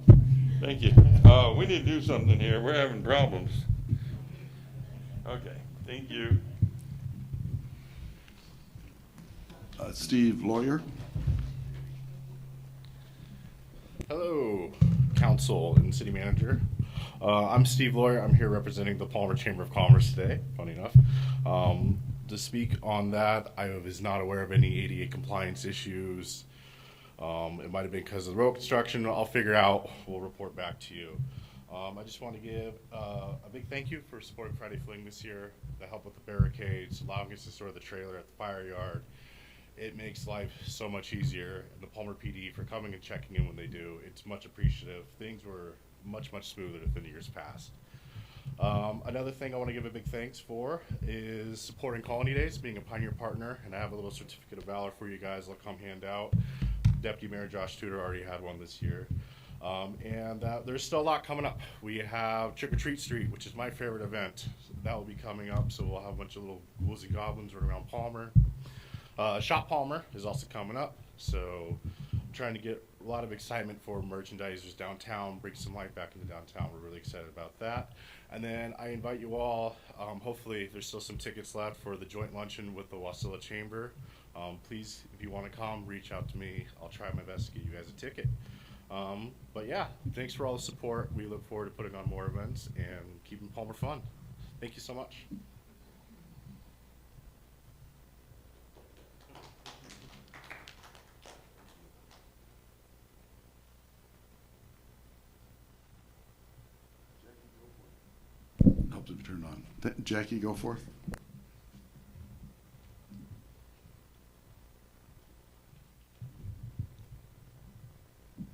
Thank you. We need to do something here. We're having problems. Okay, thank you. Steve Lawyer. Hello, council and city manager. I'm Steve Lawyer. I'm here representing the Palmer Chamber of Commerce today, funny enough. To speak on that, I was not aware of any ADA compliance issues. It might have been because of the road construction. I'll figure out. We'll report back to you. I just want to give a big thank you for supporting Friday Fling this year, the help with the barricades, allowing us to store the trailer at the fire yard. It makes life so much easier. And the Palmer PD for coming and checking in when they do. It's much appreciative. Things were much, much smoother than years past. Another thing I want to give a big thanks for is supporting Colony Days, being a Pioneer partner, and I have a little certificate of valor for you guys I'll come hand out. Deputy Mayor Josh Tudor already had one this year. And there's still a lot coming up. We have Trick or Treat Street, which is my favorite event. That will be coming up, so we'll have a bunch of little ghouls and goblins running around Palmer. Shop Palmer is also coming up, so I'm trying to get a lot of excitement for merchandisers downtown, bring some life back into downtown. We're really excited about that. And then I invite you all, hopefully there's still some tickets left for the joint luncheon with the Wasilla Chamber. Please, if you want to come, reach out to me. I'll try my best to get you guys a ticket. But yeah, thanks for all the support. We look forward to putting on more events and keeping Palmer fun. Thank you so much. Helps if you turn on. Jackie, go forth.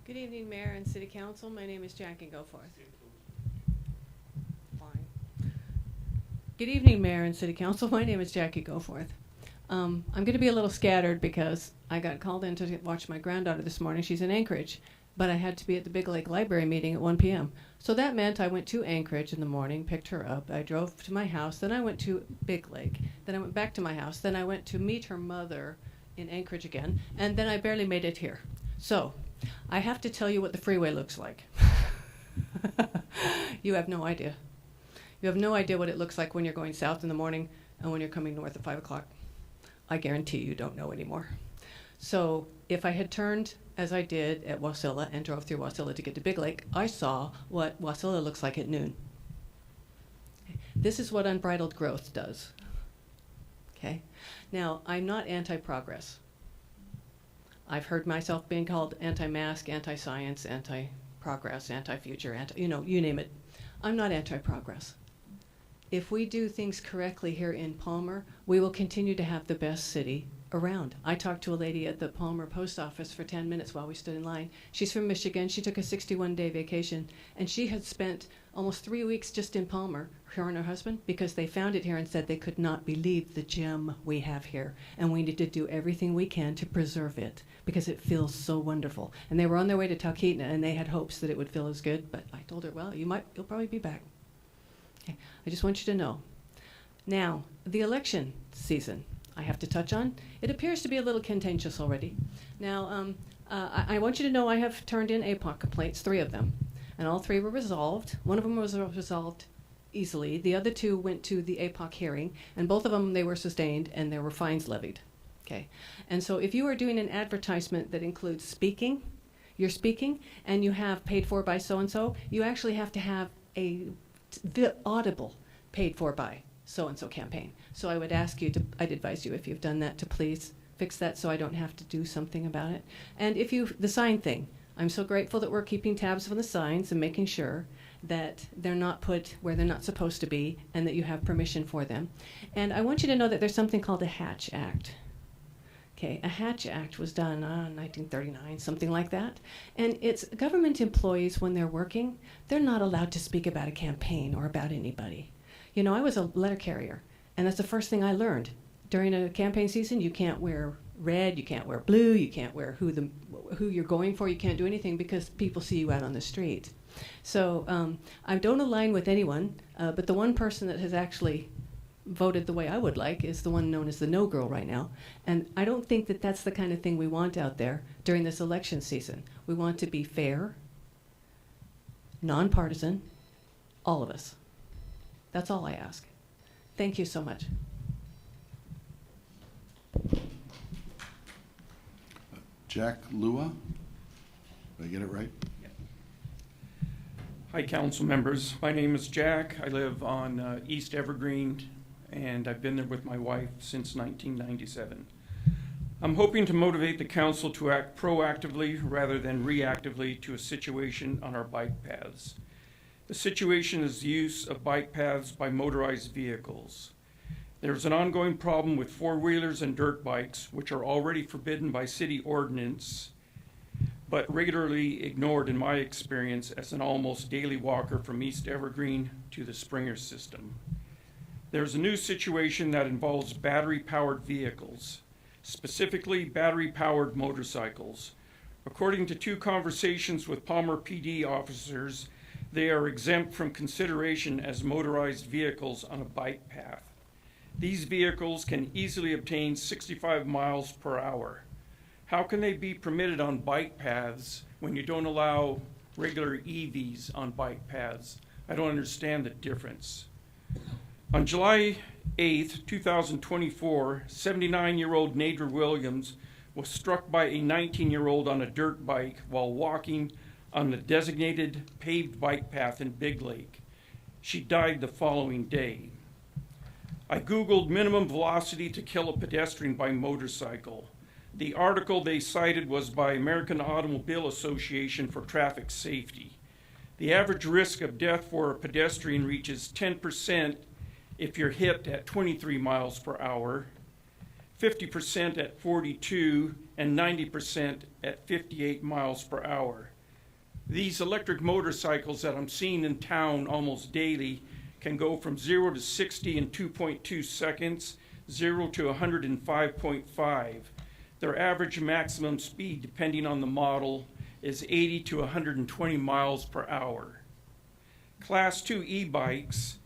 Good evening, Mayor and City Council. My name is Jackie Goforth. Fine. Good evening, Mayor and City Council. My name is Jackie Goforth. I'm going to be a little scattered because I got called in to watch my granddaughter this morning. She's in Anchorage, but I had to be at the Big Lake Library meeting at 1 p.m. So that meant I went to Anchorage in the morning, picked her up. I drove to my house. Then I went to Big Lake. Then I went back to my house. Then I went to meet her mother in Anchorage again. And then I barely made it here. So I have to tell you what the freeway looks like. You have no idea. You have no idea what it looks like when you're going south in the morning and when you're coming north at 5 o'clock. I guarantee you don't know anymore. So if I had turned, as I did at Wasilla, and drove through Wasilla to get to Big Lake, I saw what Wasilla looks like at noon. This is what unbridled growth does. Okay? Now, I'm not anti-progress. I've heard myself being called anti-mask, anti-science, anti-progress, anti-future, you name it. I'm not anti-progress. If we do things correctly here in Palmer, we will continue to have the best city around. I talked to a lady at the Palmer post office for 10 minutes while we stood in line. She's from Michigan. She took a 61-day vacation, and she had spent almost 3 weeks just in Palmer, her and her husband, because they found it here and said they could not believe the gem we have here, and we need to do everything we can to preserve it because it feels so wonderful. And they were on their way to Talkeetna, and they had hopes that it would feel as good, but I told her, well, you'll probably be back. Okay. I just want you to know. Now, the election season, I have to touch on. It appears to be a little contentious already. Now, I want you to know I have turned in APOC complaints, 3 of them, and all 3 were resolved. One of them was resolved easily. The other 2 went to the APOC hearing, and both of them, they were sustained, and there were fines levied. Okay. And so if you are doing an advertisement that includes speaking, you're speaking, and you have paid for by so-and-so, you actually have to have a audible paid for by so-and-so campaign. So I would ask you to, I'd advise you if you've done that to please fix that so I don't have to do something about it. And the sign thing, I'm so grateful that we're keeping tabs on the signs and making sure that they're not put where they're not supposed to be and that you have permission for them. And I want you to know that there's something called a Hatch Act. Okay, a Hatch Act was done in 1939, something like that. And it's government employees, when they're working, they're not allowed to speak about a campaign or about anybody. You know, I was a letter carrier, and that's the first thing I learned. During a campaign season, you can't wear red, you can't wear blue, you can't wear who you're going for, you can't do anything because people see you out on the street. So I don't align with anyone, but the one person that has actually voted the way I would like is the one known as the No Girl right now. And I don't think that that's the kind of thing we want out there during this election season. We want to be fair, nonpartisan, all of us. That's all I ask. Thank you so much. Jack Lua, did I get it right? Hi, council members. My name is Jack. I live on East Evergreen, and I've been there with my wife since 1997. I'm hoping to motivate the council to act proactively rather than reactively to a situation on our bike paths. The situation is the use of bike paths by motorized vehicles. There's an ongoing problem with four-wheelers and dirt bikes, which are already forbidden by city ordinance, but regularly ignored in my experience as an almost daily walker from East Evergreen to the Springer system. There's a new situation that involves battery-powered vehicles, specifically battery-powered motorcycles. According to 2 conversations with Palmer PD officers, they are exempt from consideration as motorized vehicles on a bike path. These vehicles can easily obtain 65 miles per hour. How can they be permitted on bike paths when you don't allow regular EVs on bike paths? I don't understand the difference. On July 8th, 2024, 79-year-old Nadra Williams was struck by a 19-year-old on a dirt bike while walking on the designated paved bike path in Big Lake. She died the following day. I Googled minimum velocity to kill a pedestrian by motorcycle. The article they cited was by American Automobile Association for Traffic Safety. The average risk of death for a pedestrian reaches 10% if you're hit at 23 miles per hour, 50% at 42, and 90% at 58 miles per hour. These electric motorcycles that I'm seeing in town almost daily can go from 0 to 60 in 2.2 seconds, 0 to 105.5. Their average maximum speed, depending on the model, is 80 to 120 miles per hour. Class 2 e-bikes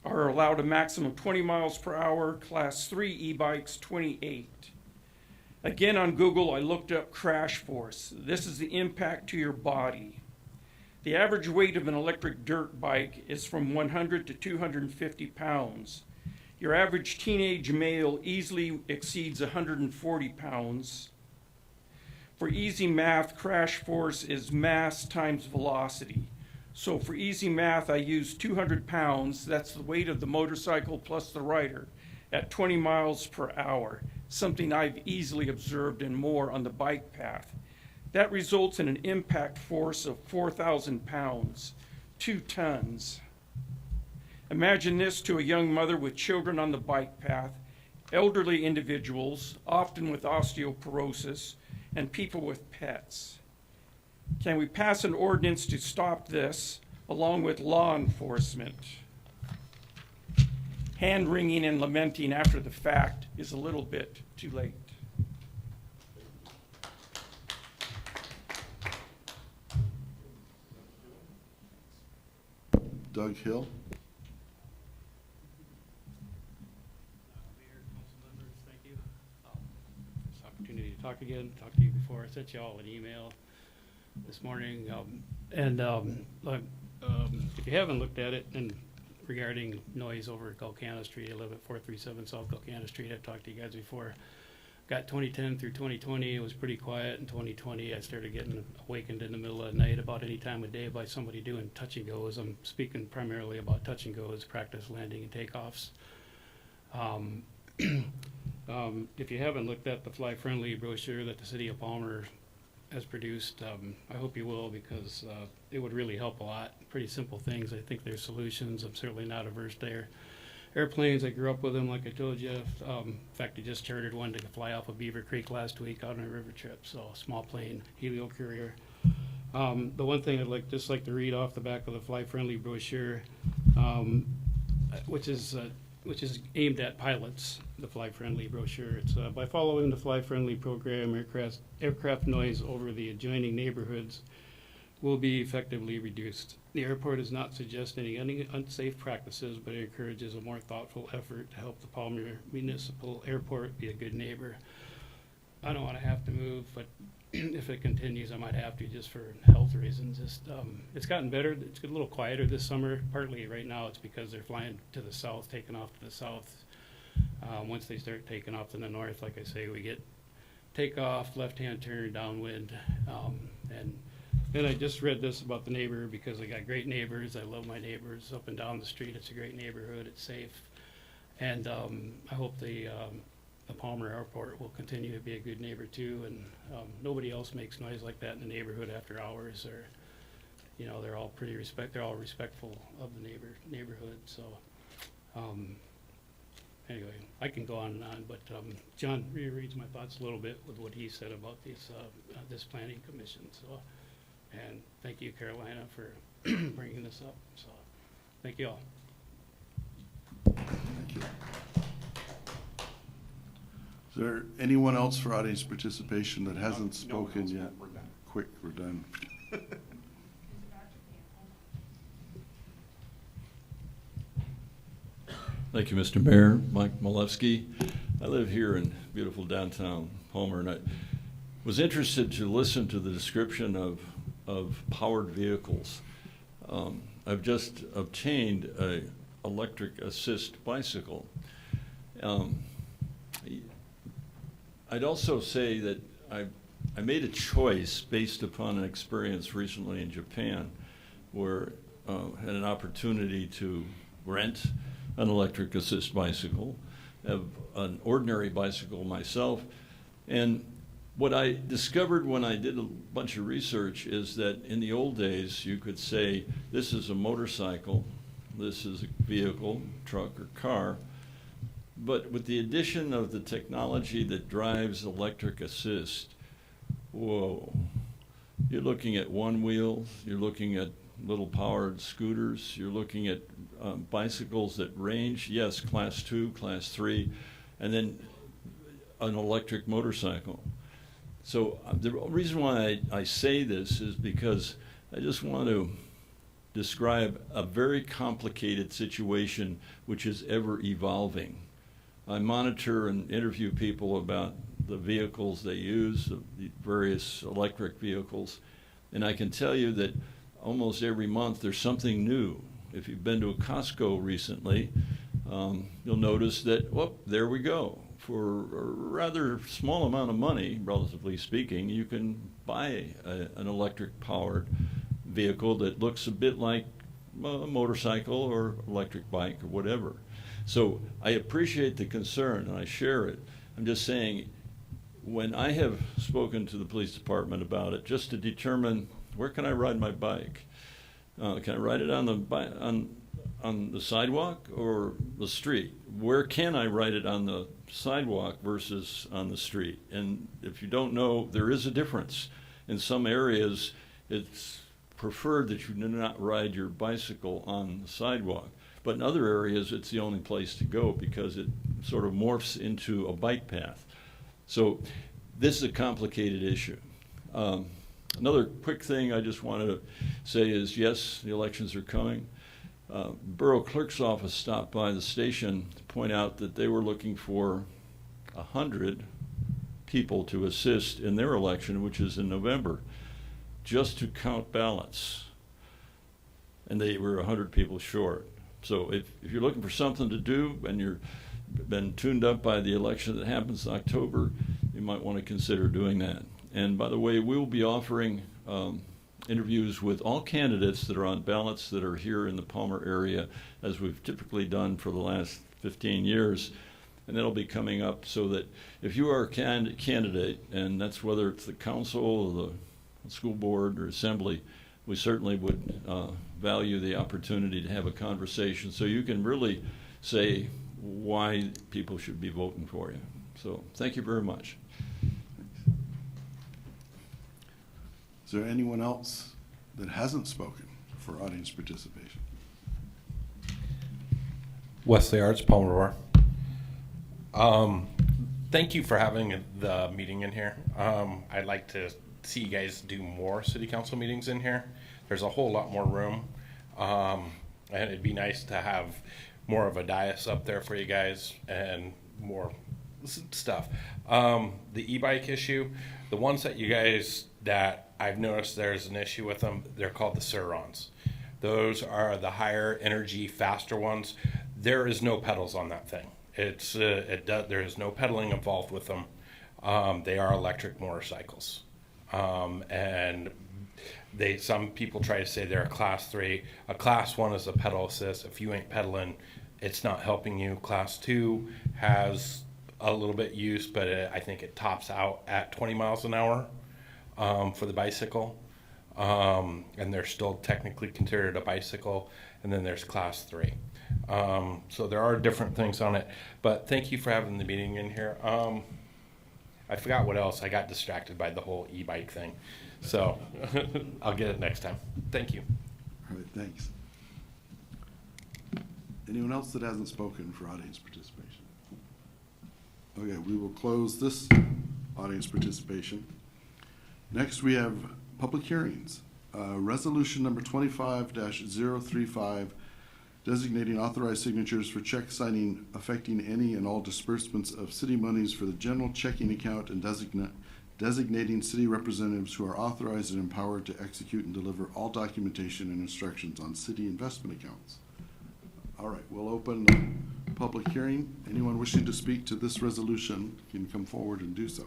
are allowed a maximum of 20 miles per hour, Class 3 e-bikes 28. Again, on Google, I looked up crash force. This is the impact to your body. The average weight of an electric dirt bike is from 100 to 250 pounds. Your average teenage male easily exceeds 140 pounds. For easy math, crash force is mass times velocity. So for easy math, I use 200 pounds, that's the weight of the motorcycle plus the rider, at 20 miles per hour. something I've easily observed and more on the bike path. That results in an impact force of 4,000 pounds, 2 tons. Imagine this to a young mother with children on the bike path, elderly individuals, often with osteoporosis, and people with pets. Can we pass an ordinance to stop this, along with law enforcement? Hand-wringing and lamenting after the fact is a little bit too late. Doug Hill. Opportunity to talk again, talk to you before. I sent you all an email this morning. If you haven't looked at it, and regarding noise over at Gulcana Street, I live at 437 South Gulcana Street. I've talked to you guys before. Got 2010 through 2020. It was pretty quiet. In 2020, I started getting awakened in the middle of the night about any time of day by somebody doing touch and goes. I'm speaking primarily about touch and goes, practice landing and takeoffs. If you haven't looked at the Fly Friendly brochure that the City of Palmer has produced, I hope you will, because it would really help a lot. Pretty simple things. I think there's solutions. I'm certainly not averse to airplanes. I grew up with them, like I told you. In fact, I just chartered one to fly off of Beaver Creek last week on a river trip. So, small plane, helio courier. The one thing I'd like to read off the back of the Fly Friendly brochure, which is aimed at pilots, the Fly Friendly brochure. It's by following the Fly Friendly program, aircraft noise over the adjoining neighborhoods will be effectively reduced. The airport is not suggesting any unsafe practices, but it encourages a more thoughtful effort to help the Palmer Municipal Airport be a good neighbor. I don't want to have to move, but if it continues, I might have to, just for health reasons. It's gotten better. It's a little quieter this summer. Partly right now it's because they're flying to the south, taking off to the south. Once they start taking off to the north, like I say, we get takeoff, left-hand turn, downwind. And then I just read this about the neighbor, because I got great neighbors. I love my neighbors up and down the street. It's a great neighborhood. It's safe. And I hope the Palmer Airport will continue to be a good neighbor too, and nobody else makes noise like that in the neighborhood after hours, or they're all they're all respectful of the neighborhood. So anyway, I can go on and on, but John rereads my thoughts a little bit with what he said about this planning commission. So, and thank you, Carolina, for bringing this up. So thank you all. Thank you. Is there anyone else for audience participation that hasn't spoken yet? We're done. Quick, we're done. Thank you, Mr. Mayor. Mike Malevsky. I live here in beautiful downtown Palmer, and I was interested to listen to the description of powered vehicles. I've just obtained an electric assist bicycle. I'd also say that I made a choice based upon an experience recently in Japan, where I had an opportunity to rent an electric assist bicycle, have an ordinary bicycle myself, and what I discovered when I did a bunch of research is that in the old days you could say this is a motorcycle, this is a vehicle, truck or car, but with the addition of the technology that drives electric assist, whoa, you're looking at one wheel, you're looking at little powered scooters, you're looking at bicycles that range, yes, class 2, class 3, and then an electric motorcycle. So the reason why I say this is because I just want to describe a very complicated situation which is ever evolving. I monitor and interview people about the vehicles they use, the various electric vehicles, and I can tell you that almost every month there's something new. If you've been to a Costco recently, you'll notice that, whoop, there we go. For a rather small amount of money, relatively speaking, you can buy an electric-powered vehicle that looks a bit like a motorcycle or electric bike or whatever. So I appreciate the concern and I share it, I'm just saying, when I have spoken to the police department about it, just to determine where can I ride my bike? Can I ride it on the sidewalk or the street? Where can I ride it on the sidewalk versus on the street? And if you don't know, there is a difference. In some areas, it's preferred that you do not ride your bicycle on the sidewalk. But in other areas, it's the only place to go because it sort of morphs into a bike path. So this is a complicated issue. Another quick thing I just wanted to say is, yes, the elections are coming. Borough Clerk's office stopped by the station to point out that they were looking for 100 people to assist in their election, which is in November, just to count ballots. And they were 100 people short. So if you're looking for something to do and you've been tuned up by the election that happens in October, you might want to consider doing that. And by the way, we'll be offering interviews with all candidates that are on ballots that are here in the Palmer area, as we've typically done for the last 15 years. And that'll be coming up so that if you are a candidate, and that's whether it's the council or the school board or assembly, we certainly would value the opportunity to have a conversation so you can really say why people should be voting for you. So thank you very much. Is there anyone else that hasn't spoken for audience participation? Wesley Arts, Palmer. Thank you for having the meeting in here. I'd like to see you guys do more city council meetings in here. There's a whole lot more room. And it'd be nice to have more of a dais up there for you guys and more stuff. The e-bike issue, the ones that you guys that I've noticed there's an issue with them, they're called the Surons. Those are the higher energy, faster ones. There is no pedals on that thing. There is no pedaling involved with them. They are electric motorcycles. And some people try to say they're a class 3. A class 1 is a pedal assist. If you ain't pedaling, it's not helping you. Class 2 has a little bit use, but I think it tops out at 20 miles an hour for the bicycle. And they're still technically considered a bicycle. And then there's class 3. So there are different things on it. But thank you for having the meeting in here. I forgot what else. I got distracted by the whole e-bike thing. So I'll get it next time. Thank you. All right, thanks. Anyone else that hasn't spoken for audience participation? Okay, we will close this audience participation. Next, we have public hearings. Resolution number 25-035, designating authorized signatures for check signing affecting any and all disbursements of city monies for the general checking account and designating city representatives who are authorized and empowered to execute and deliver all documentation and instructions on city investment accounts. All right, we'll open the public hearing. Anyone wishing to speak to this resolution can come forward and do so.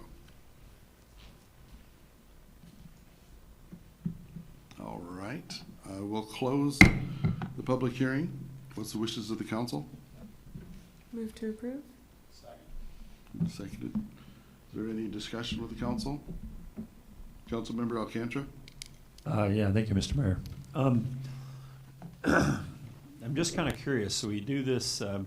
All right, we'll close the public hearing. What's the wishes of the council? Move to approve. Seconded. Is there any discussion with the council? Councilmember Alcantara? Yeah, thank you, Mr. Mayor. I'm just kind of curious. So we do this on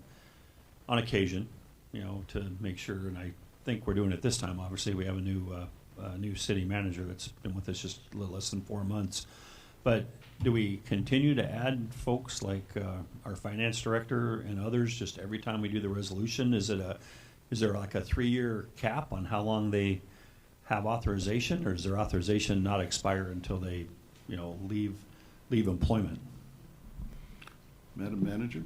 occasion, to make sure, and I think we're doing it this time. Obviously, we have a new city manager that's been with us just a little less than 4 months. But do we continue to add folks like our finance director and others just every time we do the resolution? Is there like a 3-year cap on how long they have authorization, or does their authorization not expire until they, leave employment? Madam Manager?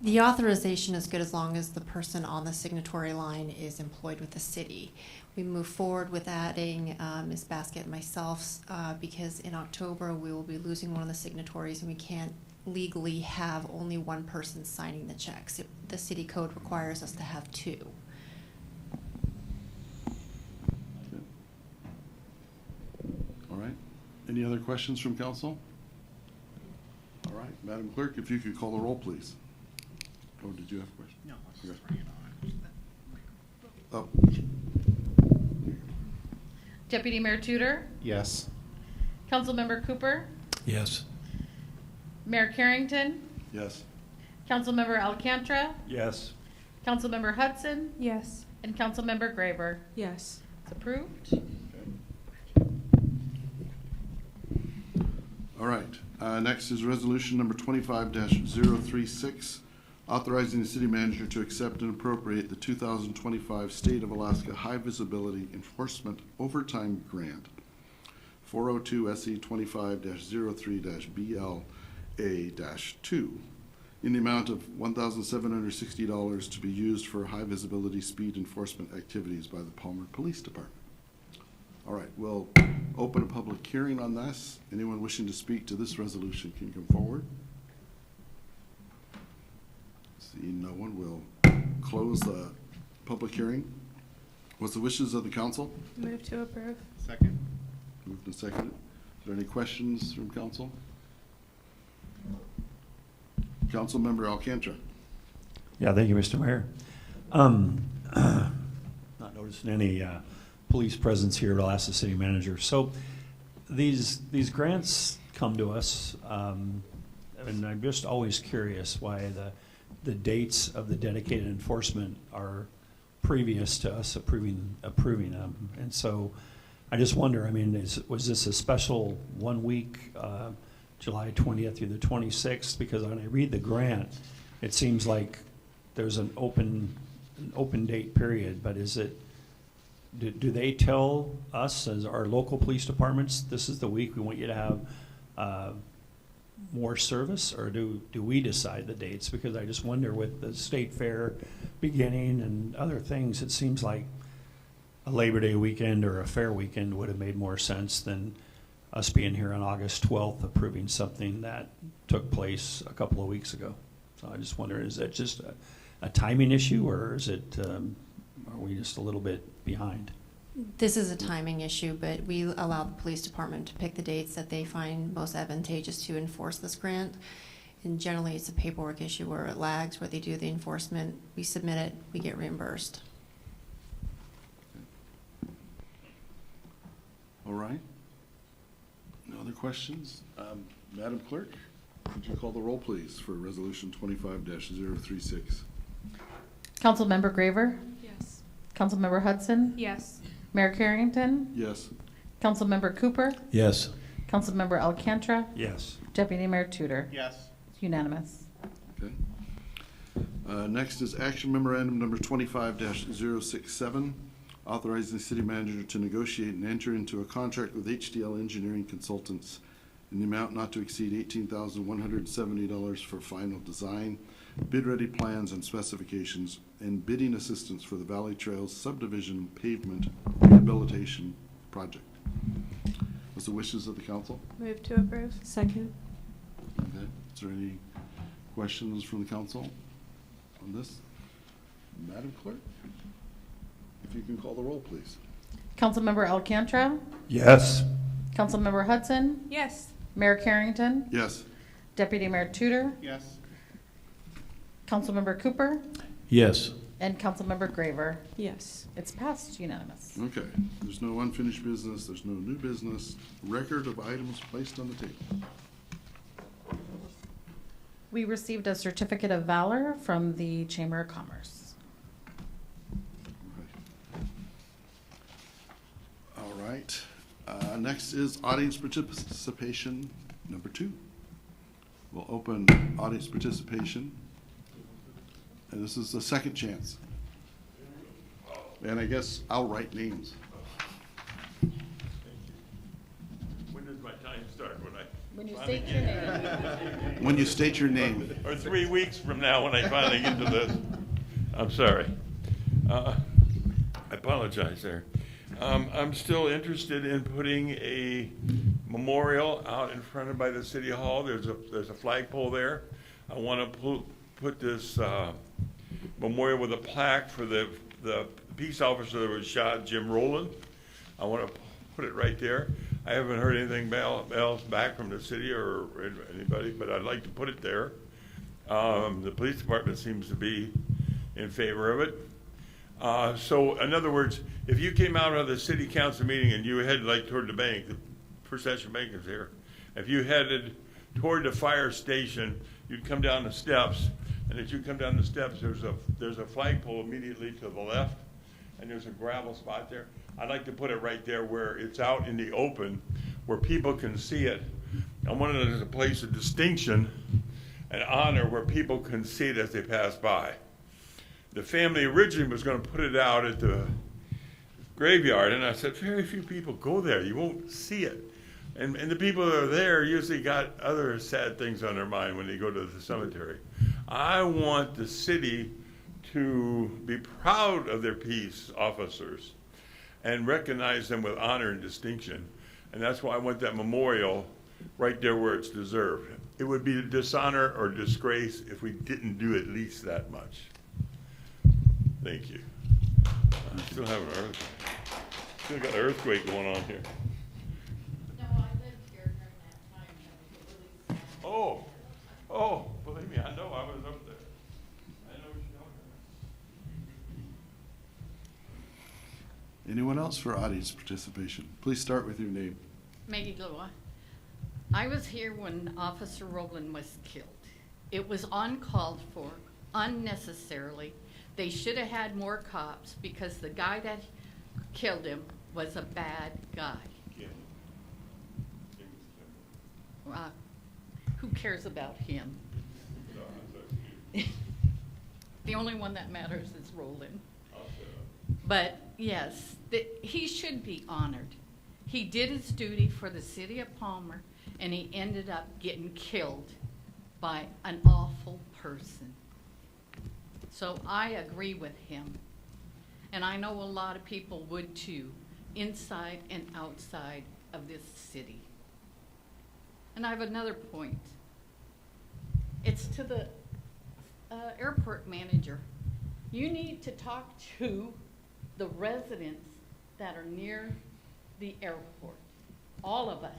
The authorization is good as long as the person on the signatory line is employed with the city. We move forward with adding Ms. Baskett and myself because in October we will be losing one of the signatories and we can't legally have only one person signing the checks. The city code requires us to have 2. All right. Any other questions from council? All right, Madam Clerk, if you could call the roll, please. Oh, did you have a question? No, let's Okay. just bring it on. Oh, Deputy Mayor Tudor, Yes. Councilmember Cooper, Yes. Mayor Carrington, yes. Councilmember Alcantara, Yes. Councilmember Hudson, Yes. and Councilmember Graver. Yes. It's approved. All right, next is resolution number 25-036, authorizing the city manager to accept and appropriate the 2025 State of Alaska High Visibility Enforcement Overtime Grant, 402 SE 25-03-BLA-2, in the amount of $1,760 to be used for high visibility speed enforcement activities by the Palmer Police Department. All right, we'll open a public hearing on this. Anyone wishing to speak to this resolution can come forward. Seeing no one, we'll close the public hearing. What's the wishes of the council? Move to approve. Second. Moved and seconded. Are there any questions from council? Councilmember Alcantara. Yeah, thank you, Mr. Mayor. Not noticing any police presence here, but I'll ask the city manager. So these grants come to us, and I'm just always curious why the dates of the dedicated enforcement are previous to us approving them. And so I just wonder, I mean, was this a special 1 week, July 20th through the 26th? Because when I read the grant, it seems like there's an open date period, but is it, do they tell us as our local police departments, this is the week we want you to have more service, or do we decide the dates? Because I just wonder, with the state fair beginning and other things, it seems like a Labor Day weekend or a fair weekend would have made more sense than us being here on August 12th approving something that took place a couple of weeks ago. So I just wonder, is that just a timing issue, or is it, are we just a little bit behind? This is a timing issue, but we allow the police department to pick the dates that they find most advantageous to enforce this grant. And generally, it's a paperwork issue where it lags, where they do the enforcement. We submit it, we get reimbursed. All right. No other questions? Madam Clerk, would you call the roll, please, for resolution 25-036? Councilmember Graver, Yes. Councilmember Hudson, Yes. Mayor Carrington, Yes. Councilmember Cooper, Yes. Councilmember Alcantara, Yes. Deputy Mayor Tudor. Yes. It's unanimous. Okay. Next is action memorandum number 25-067, authorizing the city manager to negotiate and enter into a contract with HDL Engineering Consultants in the amount not to exceed $18,170 for final design, bid-ready plans and specifications, and bidding assistance for the Valley Trails subdivision pavement rehabilitation project. What's the wishes of the council? Move to approve. Second. Okay. Is there any questions from the council on this? Madam Clerk, if you can call the roll, please. Councilmember Alcantara, Yes. Councilmember Hudson, Yes. Mayor Carrington, Yes. Deputy Mayor Tudor, Yes. Councilmember Cooper, Yes. and Councilmember Graver. Yes. It's passed unanimous. Okay. There's no unfinished business. There's no new business. Record of items placed on the table. We received a certificate of valor from the Chamber of Commerce. All right. Next is audience participation number 2. We'll open audience participation. And this is the second chance. And I guess I'll write names. When does my time start? When you finally state your get- When you state your name. Or 3 weeks from now when I finally get to this. I'm sorry. I apologize there. I'm still interested in putting a memorial out in front of by the city hall. There's a flagpole there. I want to put this memorial with a plaque for the peace officer that was shot, Jim Rowland. I want to put it right there. I haven't heard anything else back from the city or anybody, but I'd like to put it there. The police department seems to be in favor of it. So in other words, if you came out of the city council meeting and you headed like toward the bank, the First National Bank is here. If you headed toward the fire station, you'd come down the steps, and as you come down the steps, there's a flagpole immediately to the left, and there's a gravel spot there. I'd like to put it right there where it's out in the open, where people can see it. I wanted it as a place of distinction and honor where people can see it as they pass by. The family originally was going to put it out at the graveyard, and I said, very few people go there. You won't see it. And the people that are there usually got other sad things on their mind when they go to the cemetery. I want the city to be proud of their peace officers and recognize them with honor and distinction. And that's why I want that memorial right there where it's deserved. It would be a dishonor or disgrace if we didn't do at least that much. Thank you. I still have an earthquake. Still got an earthquake going on here. No, I lived here during that time. That was really sad. Oh, believe me, I know I was up there. I know what you're talking about. Anyone else for audience participation? Please start with your name. Maggie Lua. I was here when Officer Rowland was killed. It was uncalled for, unnecessarily. They should have had more cops because the guy that killed him was a bad guy. Who cares about him? The only one that matters is Rowland. But yes, he should be honored. He did his duty for the city of Palmer, and he ended up getting killed by an awful person. So I agree with him. And I know a lot of people would too, inside and outside of this city. And I have another point. It's to the airport manager. You need to talk to the residents that are near the airport, all of us,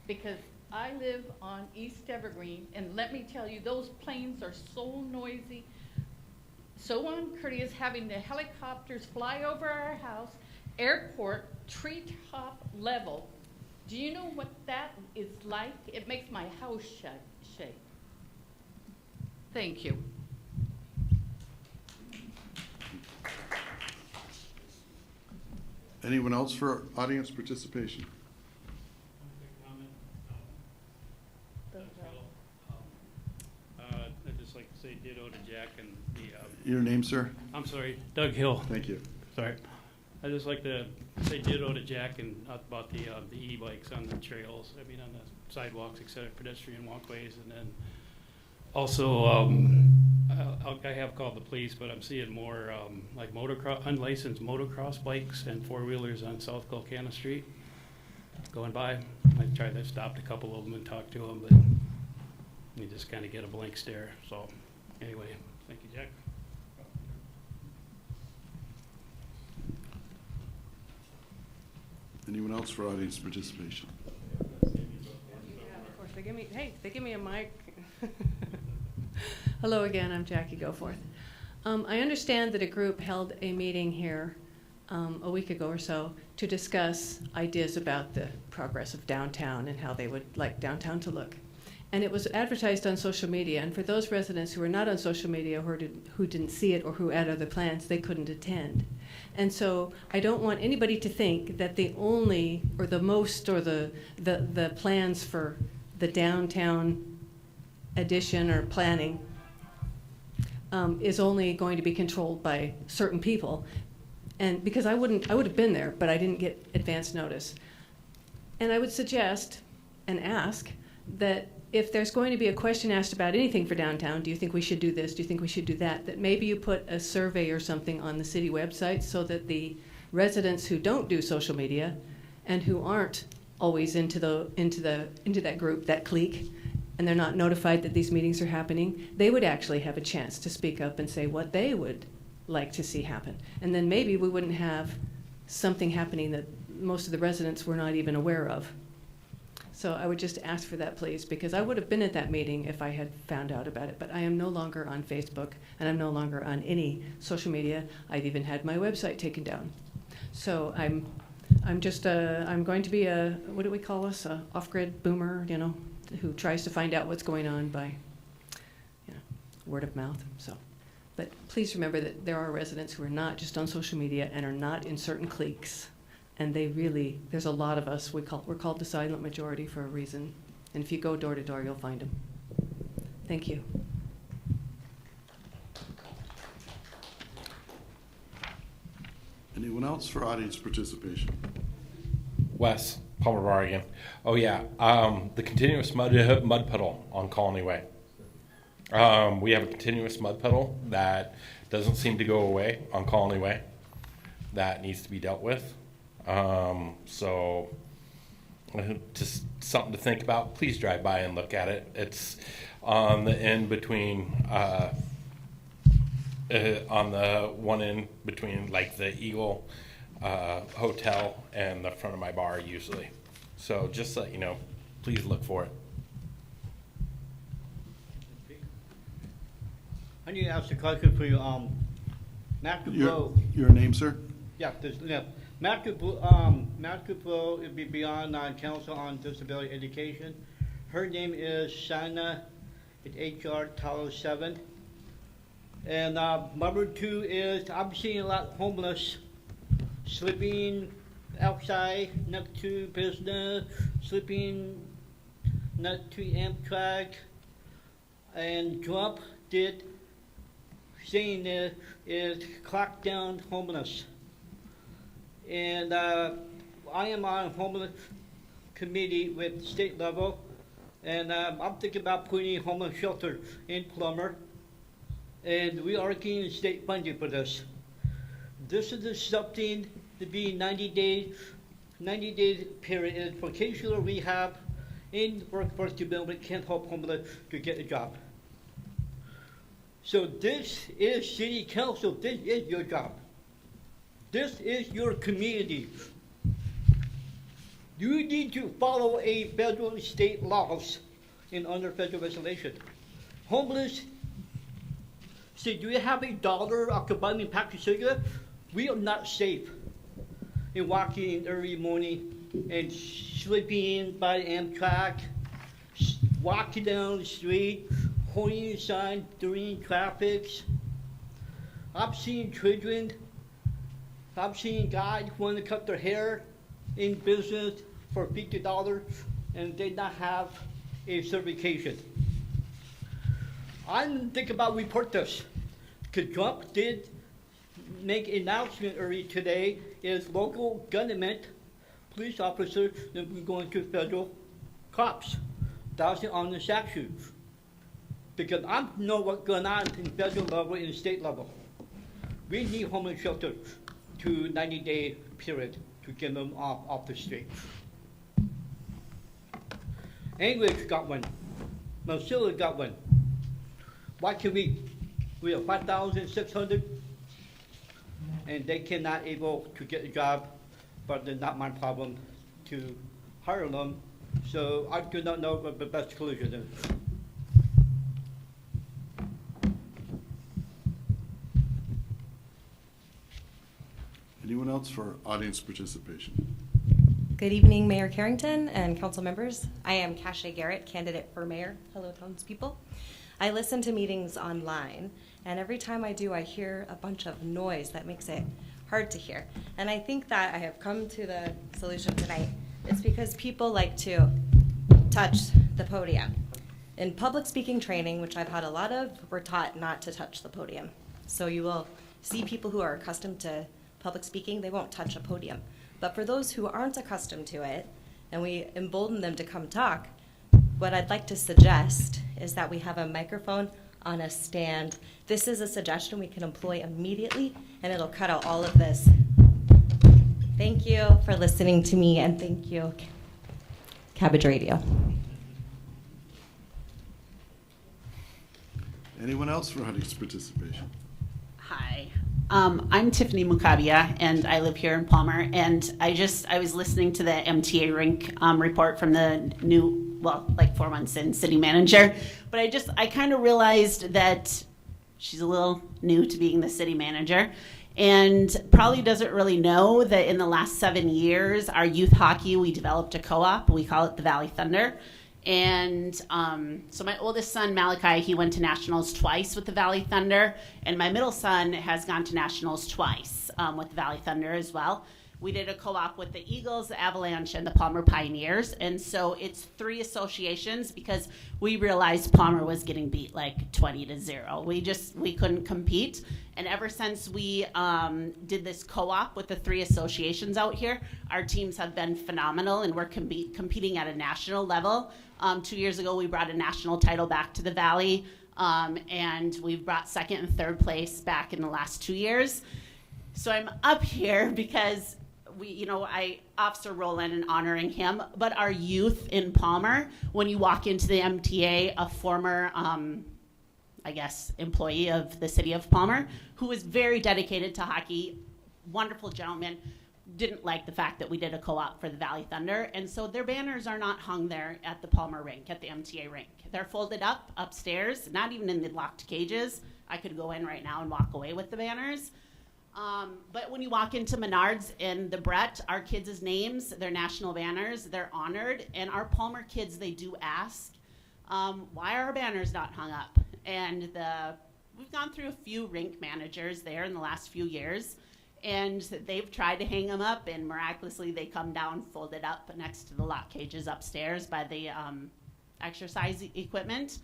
because I live on East Evergreen, and let me tell you, those planes are so noisy, so uncourteous, having the helicopters fly over our house, airport, treetop level. Do you know what that is like? It makes my house shake. Thank you. Anyone else for audience participation? I'd just like to say ditto to Jack and the... Your name, sir? I'm sorry, Doug Hill. Thank you. Sorry. I'd just like to say ditto to Jack and about the e-bikes on the trails, I mean on the sidewalks, et cetera, pedestrian walkways, and then also I have called the police, but I'm seeing more like unlicensed motocross bikes and four-wheelers on South Colcana Street going by. I tried to stop a couple of them and talk to them, but you just kind of get a blank stare. So anyway, thank you, Jack. Anyone else for audience participation? Yeah, of course. They give me a mic. Hello again, I'm Jackie Goforth. I understand that a group held a meeting here a week ago or so to discuss ideas about the progress of downtown and how they would like downtown to look. And it was advertised on social media, and for those residents who were not on social media who didn't see it or who had other plans, they couldn't attend. And so I don't want anybody to think that the only or the most or the plans for the downtown addition or planning is only going to be controlled by certain people. And because I would have been there, but I didn't get advance notice. And I would suggest and ask that if there's going to be a question asked about anything for downtown, do you think we should do this, do you think we should do that, that maybe you put a survey or something on the city website so that the residents who don't do social media and who aren't always into that group, that clique, and they're not notified that these meetings are happening, they would actually have a chance to speak up and say what they would like to see happen. And then maybe we wouldn't have something happening that most of the residents were not even aware of. So I would just ask for that, please, because I would have been at that meeting if I had found out about it. But I am no longer on Facebook, and I'm no longer on any social media. I've even had my website taken down. So I'm going to be a, what do we call us, a off-grid boomer, you know, who tries to find out what's going on by, you know, word of mouth. So, but please remember that there are residents who are not just on social media and are not in certain cliques. And they really, there's a lot of us, we're called the silent majority for a reason. And if you go door to door, you'll find them. Thank you. Anyone else for audience participation? Wes, Palmer Oregon. Oh yeah, the continuous mud puddle on Colony Way. We have a continuous mud puddle that doesn't seem to go away on Colony Way. That needs to be dealt with. So just something to think about. Please drive by and look at it. It's on the end between, on the one end between like the Eagle Hotel and the front of my bar usually. So just so you know, please look for it. I need to ask a question for you. Master Blow. Your name, sir? Yeah, Master Blow would be beyond Council on Disability Education. Her name is Sana, it's HR Title 7. And number 2 is I'm seeing a lot of homeless sleeping outside next to business, sleeping next to Amtrak, and Trump did saying this is crack down homeless. And I am on a homeless committee with state level, and I'm thinking about putting a homeless shelter in Plummer, and we are getting state funding for this. This is something to be 90 days period for caseload rehab in workforce development can't help homeless to get a job. So this is city council, this is your job. This is your community. You need to follow a federal and state laws and under federal legislation. Homeless, say, do you have $1 after buying a pack of cigarettes? We are not safe in walking early morning and sleeping by Amtrak, walking down the street, holding a sign during traffic. I've seen children, I've seen guys who want to cut their hair in business for $50 and they not have a certification. I'm thinking about report this, because Trump did make an announcement early today is local government police officers that will be going to federal cops. That's on the statute. Because I know what's going on in federal level and state level. We need homeless shelters to 90-day period to get them off the street. Anchorage got one. Mosilla got one. Why can we have 5,600 and they cannot able to get a job, but it's not my problem to hire them. So I do not know what the best solution is. Anyone else for audience participation? Good evening, Mayor Carrington and council members. I am Cache Garrett, candidate for mayor. Hello, townspeople. I listen to meetings online, and every time I do, I hear a bunch of noise that makes it hard to hear. And I think that I have come to the solution tonight. It's because people like to touch the podium. In public speaking training, which I've had a lot of, we're taught not to touch the podium. So you will see people who are accustomed to public speaking, they won't touch a podium. But for those who aren't accustomed to it, and we embolden them to come talk, what I'd like to suggest is that we have a microphone on a stand. This is a suggestion we can employ immediately, and it'll cut out all of this. Thank you for listening to me, and thank you, Cabbage Radio. Anyone else for audience participation? Hi. I'm Tiffany Mukabia, and I live here in Palmer. And I was listening to the MTA rink report from the new, well, like 4 months in city manager. But I kind of realized that she's a little new to being the city manager, and probably doesn't really know that in the last 7 years, our youth hockey, we developed a co-op. We call it the Valley Thunder. And so my oldest son, Malachi, he went to nationals twice with the Valley Thunder. And my middle son has gone to nationals twice with the Valley Thunder as well. We did a co-op with the Eagles, the Avalanche, and the Palmer Pioneers. And so it's 3 associations because we realized Palmer was getting beat like 20-0. We couldn't compete. And ever since we did this co-op with the 3 associations out here, our teams have been phenomenal, and we're competing at a national level. 2 years ago, we brought a national title back to the Valley, and we've brought 2nd and 3rd place back in the last 2 years. So I'm up here because Officer Rowland and honoring him, but our youth in Palmer, when you walk into the MTA, a former, employee of the city of Palmer, who was very dedicated to hockey, wonderful gentleman, didn't like the fact that we did a co-op for the Valley Thunder, and so their banners are not hung there at the Palmer rink, at the MTA rink. They're folded up upstairs, not even in the locked cages. I could go in right now and walk away with the banners. But when you walk into Menards and the Brett, our kids' names, their national banners, they're honored, and our Palmer kids, they do ask, why are our banners not hung up? And we've gone through a few rink managers there in the last few years, and they've tried to hang them up, and miraculously they come down folded up next to the lock cages upstairs by the exercise equipment.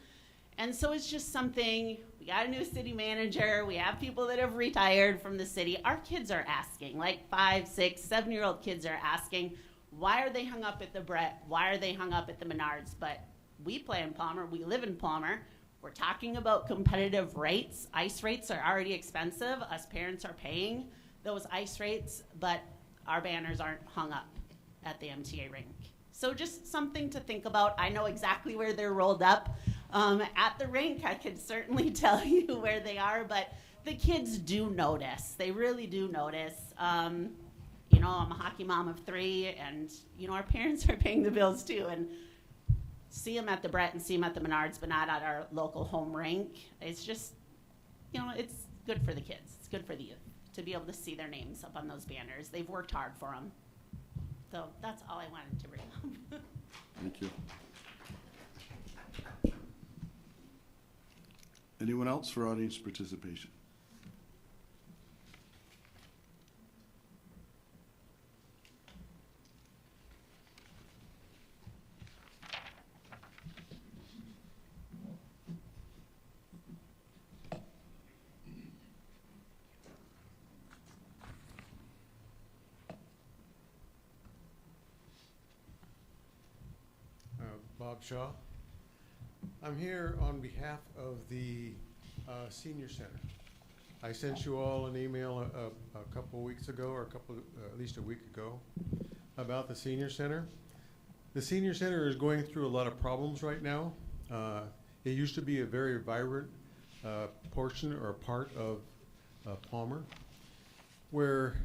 And so it's just something, we got a new city manager, we have people that have retired from the city. Our kids are asking, like 5, 6, 7-year-old kids are asking, why are they hung up at the Brett? Why are they hung up at the Menards? But we play in Palmer, we live in Palmer. We're talking about competitive rates. Ice rates are already expensive. Us parents are paying those ice rates, but our banners aren't hung up at the MTA rink. So just something to think about. I know exactly where they're rolled up. At the rink, I could certainly tell you where they are, but the kids do notice. They really do notice. I'm a hockey mom of 3, and, our parents are paying the bills too. And see them at the Brett and see them at the Menards, but not at our local home rink. It's just, it's good for the kids. It's good for the youth to be able to see their names up on those banners. They've worked hard for them. So that's all I wanted to bring up. Thank you. Anyone else for audience participation? Bob Shaw. I'm here on behalf of the Senior Center. I sent you all an email a couple of weeks ago, or at least a week ago, about the Senior Center. The Senior Center is going through a lot of problems right now. It used to be a very vibrant portion or part of Palmer, where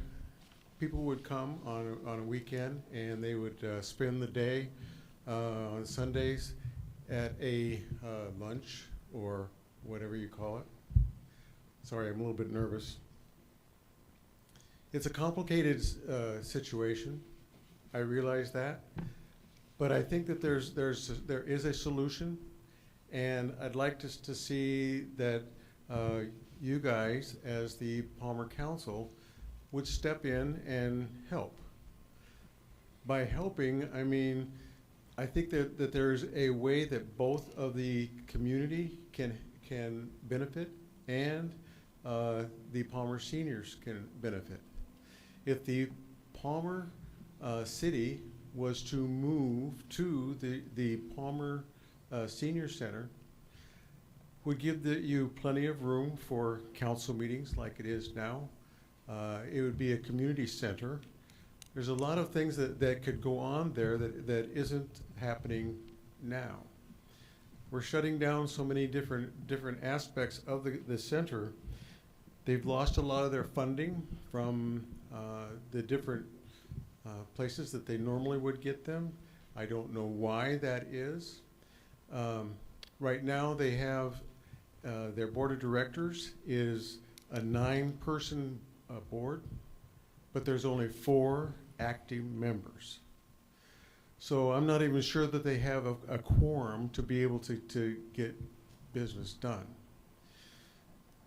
people would come on a weekend and they would spend the day on Sundays at a lunch or whatever you call it. Sorry, I'm a little bit nervous. It's a complicated situation. I realize that, but I think that there is a solution, and I'd like to see that you guys, as the Palmer Council, would step in and help. By helping, I mean, I think that there's a way that both of the community can benefit and the Palmer seniors can benefit. If the Palmer city was to move to the Palmer Senior Center, would give you plenty of room for council meetings like it is now. It would be a community center. There's a lot of things that could go on there that isn't happening now. We're shutting down so many different aspects of the center They've lost a lot of their funding from the different places that they normally would get them. I don't know why that is. Right now they have their board of directors is a 9-person board, but there's only 4 active members. So I'm not even sure that they have a quorum to be able to get business done.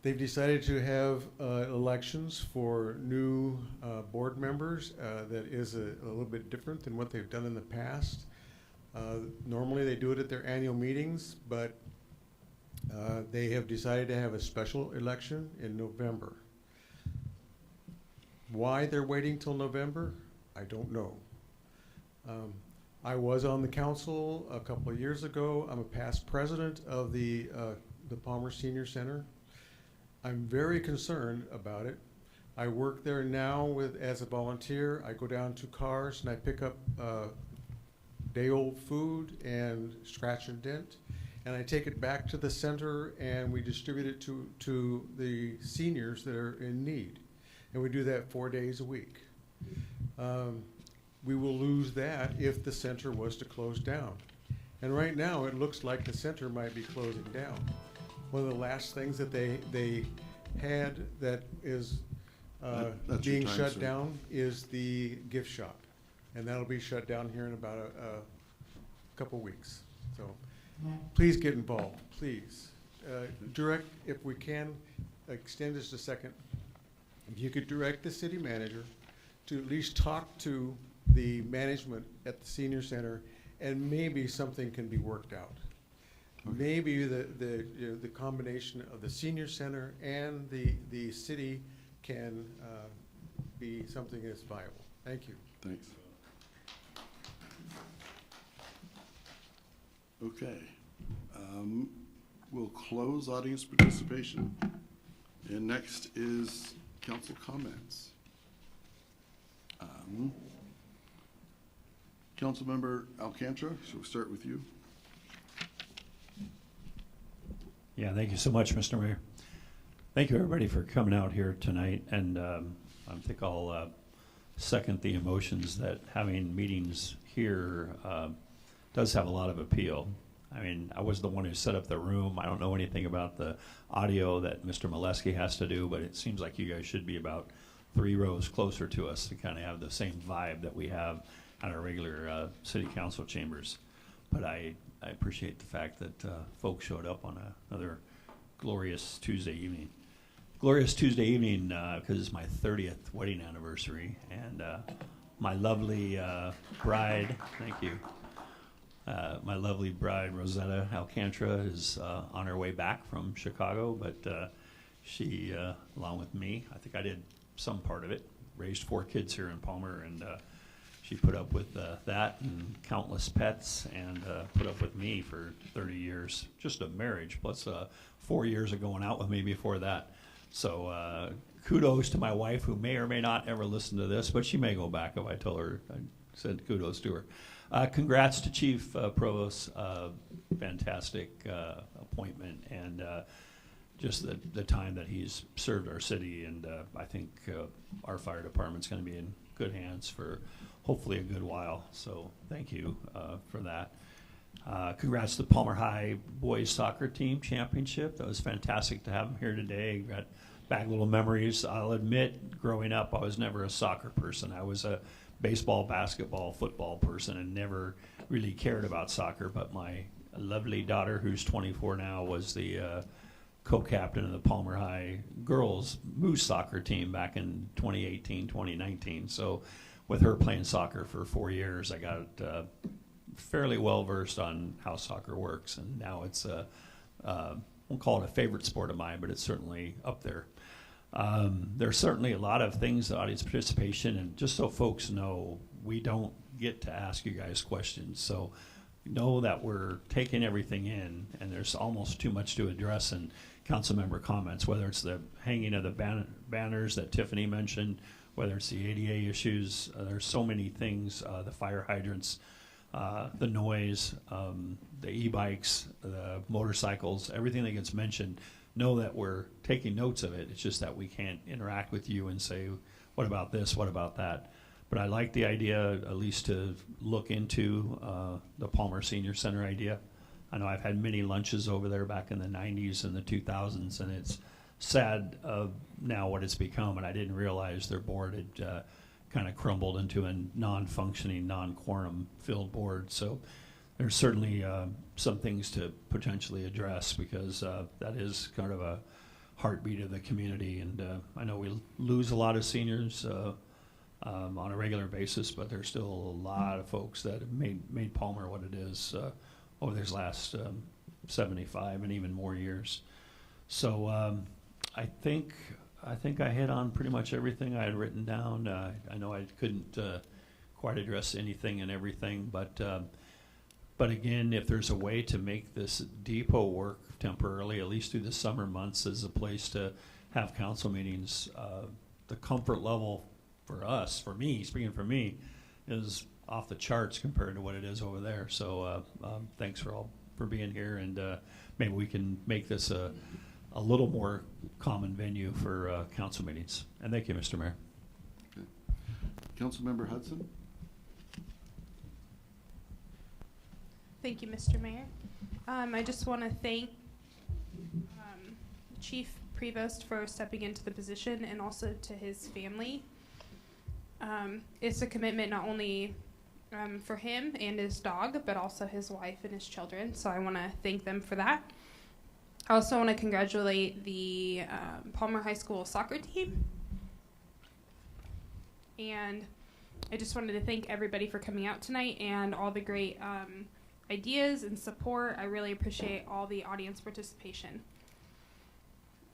They've decided to have elections for new board members that is a little bit different than what they've done in the past. Normally they do it at their annual meetings, but they have decided to have a special election in November. Why they're waiting till November, I don't know. I was on the council a couple of years ago. I'm a past president of the Palmer Senior Center. I'm very concerned about it. I work there now as a volunteer. I go down to cars and I pick up day-old food and scratch and dent, and I take it back to the center and we distribute it to the seniors that are in need. And we do that 4 days a week. We will lose that if the center was to close down. And right now it looks like the center might be closing down. One of the last things that they had that is That's being your time, shut sir. down is the gift shop. And that'll be shut down here in about a couple weeks. So please get involved, please. Direct, if we can, extend this a second. If you could direct the city manager to at least talk to the management at the senior center, and maybe something can be worked out. Maybe the combination of the senior center and the city can be something that's viable. Thank you. Thanks. Okay. We'll close audience participation. And next is council comments. Councilmember Alcantara, shall we start with you? Yeah, thank you so much, Mr. Mayor. Thank you, everybody, for coming out here tonight. And I think I'll second the emotions that having meetings here does have a lot of appeal. I mean, I was the one who set up the room. I don't know anything about the audio that Mr. Molesky has to do, but it seems like you guys should be about 3 rows closer to us to kind of have the same vibe that we have at our regular city council chambers. But I appreciate the fact that folks showed up on another glorious Tuesday evening. Glorious Tuesday evening because it's my 30th wedding anniversary, and my lovely bride, thank you, my lovely bride, Rosetta Alcantara, is on her way back from Chicago, but she, along with me, I think I did some part of it, raised 4 kids here in Palmer, and she put up with that and countless pets, and put up with me for 30 years, just a marriage, plus 4 years of going out with me before that. So kudos to my wife, who may or may not ever listen to this, but she may go back if I tell her I said kudos to her. Congrats to Chief Provost, fantastic appointment, and just the time that he's served our city, and I think our fire department's going to be in good hands for hopefully a good while. So thank you for that. Congrats to the Palmer High boys soccer team championship. That was fantastic to have them here today. Got back little memories. I'll admit, growing up, I was never a soccer person. I was a baseball, basketball, football person, and never really cared about soccer. But my lovely daughter, who's 24 now, was the co-captain of the Palmer High girls Moose soccer team back in 2018, 2019. So with her playing soccer for 4 years, I got fairly well versed on how soccer works, and now it's won't call it a favorite sport of mine, but it's certainly up there. There's certainly a lot of things, audience participation, and just so folks know, we don't get to ask you guys questions. So know that we're taking everything in, and there's almost too much to address in council member comments, whether it's the hanging of the banners that Tiffany mentioned, whether it's the ADA issues. There's so many things, the fire hydrants, the noise, the e-bikes, the motorcycles, everything that gets mentioned. know that we're taking notes of it. It's just that we can't interact with you and say, what about this, what about that? But I like the idea, at least to look into the Palmer Senior Center idea. I know I've had many lunches over there back in the 90s and the 2000s, and it's sad now what it's become, and I didn't realize their board had kind of crumbled into a non-functioning, non-quorum filled board. So there's certainly some things to potentially address, because that is kind of a heartbeat of the community, and I know we lose a lot of seniors on a regular basis, but there's still a lot of folks that have made Palmer what it is over these last 75 and even more years. So I think I hit on pretty much everything I had written down. I know I couldn't quite address anything and everything, but again, if there's a way to make this depot work temporarily, at least through the summer months, as a place to have council meetings, the comfort level for us, for me, speaking for me, is off the charts compared to what it is over there. So thanks for being here, and maybe we can make this a little more common venue for council meetings. And thank you, Mr. Mayor. Okay. Councilmember Hudson. Thank you, Mr. Mayor. I just want to thank Chief Prevost for stepping into the position, and also to his family. It's a commitment not only for him and his dog, but also his wife and his children. So I want to thank them for that. I also want to congratulate the Palmer High School soccer team. And I just wanted to thank everybody for coming out tonight and all the great ideas and support. I really appreciate all the audience participation.